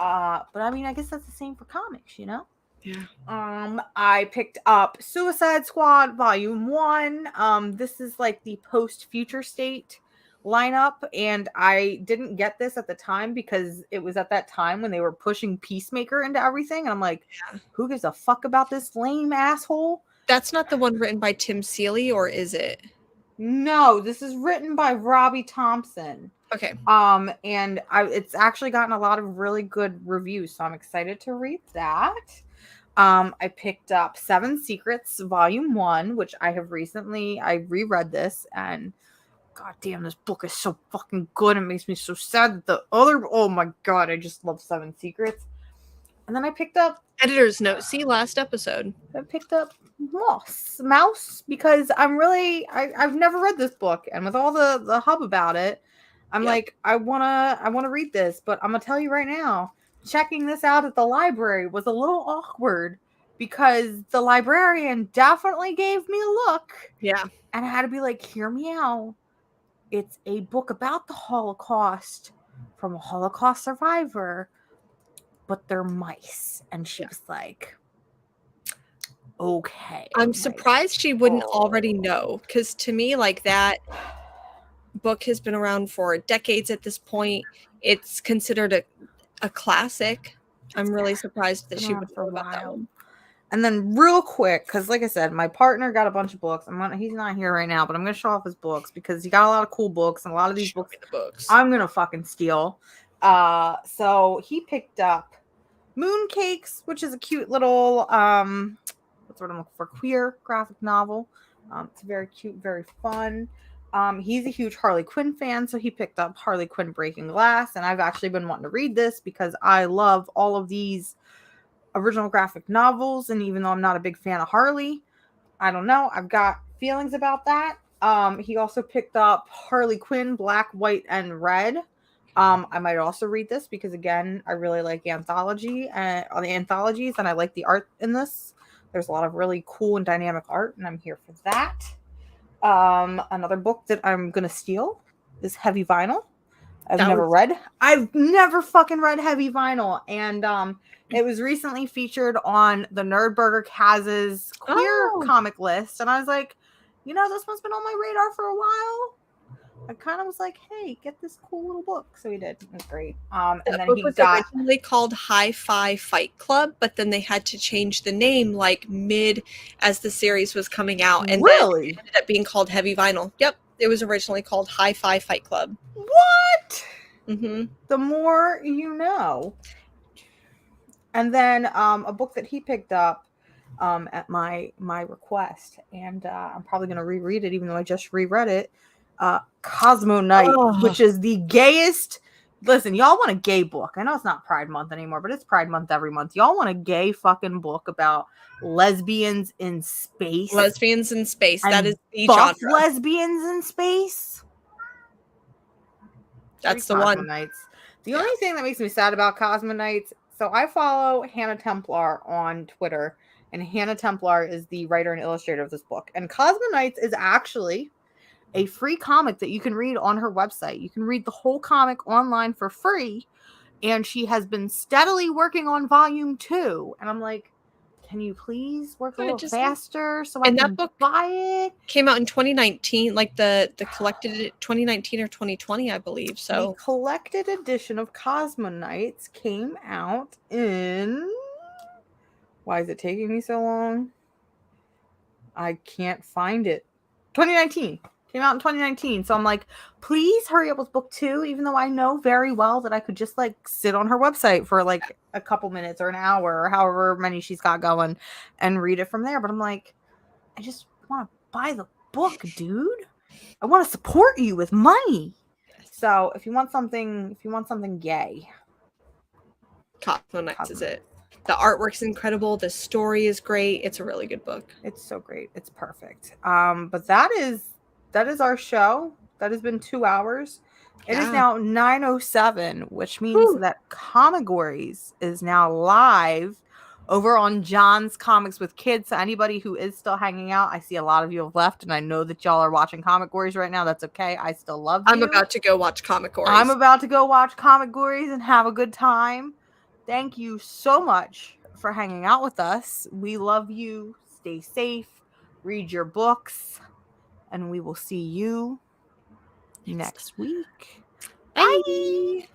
But I mean, I guess that's the same for comics, you know? Yeah. I picked up Suicide Squad Volume 1. This is like the post-Future State lineup, and I didn't get this at the time because it was at that time when they were pushing Peacemaker into everything, and I'm like, who gives a fuck about this lame asshole? That's not the one written by Tim Seeley, or is it? No, this is written by Robbie Thompson. Okay. And it's actually gotten a lot of really good reviews, so I'm excited to read that. I picked up Seven Secrets Volume 1, which I reread this, and god damn, this book is so fucking good. It makes me so sad that oh my god, I just love Seven Secrets. And then I picked up Editor's note, see last episode. I picked up Mouse because I've never read this book, and with all the hub about it, I'm like, I wanna read this, but I'm gonna tell you right now, checking this out at the library was a little awkward because the librarian definitely gave me a look. Yeah. And I had to be like, hear me out. It's a book about the Holocaust from a Holocaust survivor, but they're mice. And she was like, okay. I'm surprised she wouldn't already know, because to me, like, that book has been around for decades at this point. It's considered a classic. I'm really surprised that she would know about that one. And then real quick, because like I said, my partner got a bunch of books. He's not here right now, but I'm going to show off his books because he got a lot of cool books, and a lot of these books I'm going to fucking steal. So he picked up Mooncakes, which is a cute little, what's what I'm looking for, queer graphic novel. It's very cute, very fun. He's a huge Harley Quinn fan, so he picked up Harley Quinn Breaking Glass, and I've actually been wanting to read this because I love all of these original graphic novels, and even though I'm not a big fan of Harley, I don't know, I've got feelings about that. He also picked up Harley Quinn Black, White, and Red. I might also read this because, again, I really like the anthologies, and I like the art in this. There's a lot of really cool and dynamic art, and I'm here for that. Another book that I'm gonna steal is Heavy Vinyl. I've never fucking read Heavy Vinyl, and it was recently featured on the Nerdburger Kaz's queer comic list, and I was like, this one's been on my radar for a while. I kind of was like, hey, get this cool little book. So he did. It was great. And then book was originally called Hi-Fi Fight Club, but then they had to change the name like mid as the series was coming out, and then it ended up being called Heavy Vinyl. Yep, it was originally called Hi-Fi Fight Club. What? Mm-hmm. The more you know. And then a book that he picked up at my request, and I'm probably going to reread it, even though I just reread it. Cosmo Night, which is the gayest. Listen, y'all want a gay book. I know it's not Pride Month anymore, but it's Pride Month every month. Y'all want a gay fucking book about lesbians in space. Lesbians in space. That is the genre. Lesbians in space. That's the one. Nights. The only thing that makes me sad about Cosmo Nights, so I follow Hannah Templar on Twitter, and Hannah Templar is the writer and illustrator of this book. And Cosmo Nights is actually a free comic that you can read on her website. You can read the whole comic online for free, and she has been steadily working on volume 2. And I'm like, can you please work a little faster so I can buy it? Came out in 2019, like the collected 2019 or 2020, I believe. So the collected edition of Cosmo Nights came out in. Why is it taking me so long? I can't find it. 2019. Came out in 2019. So I'm like, please hurry up with book 2, even though I know very well that I could just like sit on her website for like a couple minutes or an hour or however many she's got going and read it from there. But I'm like, I just want to buy the book, dude. I want to support you with money. So if you want something gay, Cosmo Nights is it. The artwork's incredible. The story is great. It's a really good book. It's so great. It's perfect. But that is our show. That has been 2 hours. It is now 9:07, which means that Comigories is now live over on John's Comics with Kids. So anybody who is still hanging out, I see a lot of you have left, and I know that y'all are watching Comigories right now. That's okay. I still love you. I'm about to go watch Comigories. I'm about to go watch Comigories and have a good time. thank you so much for hanging out with us. We love you. Stay safe. Read your books. And we will see you next week. Bye. Bye.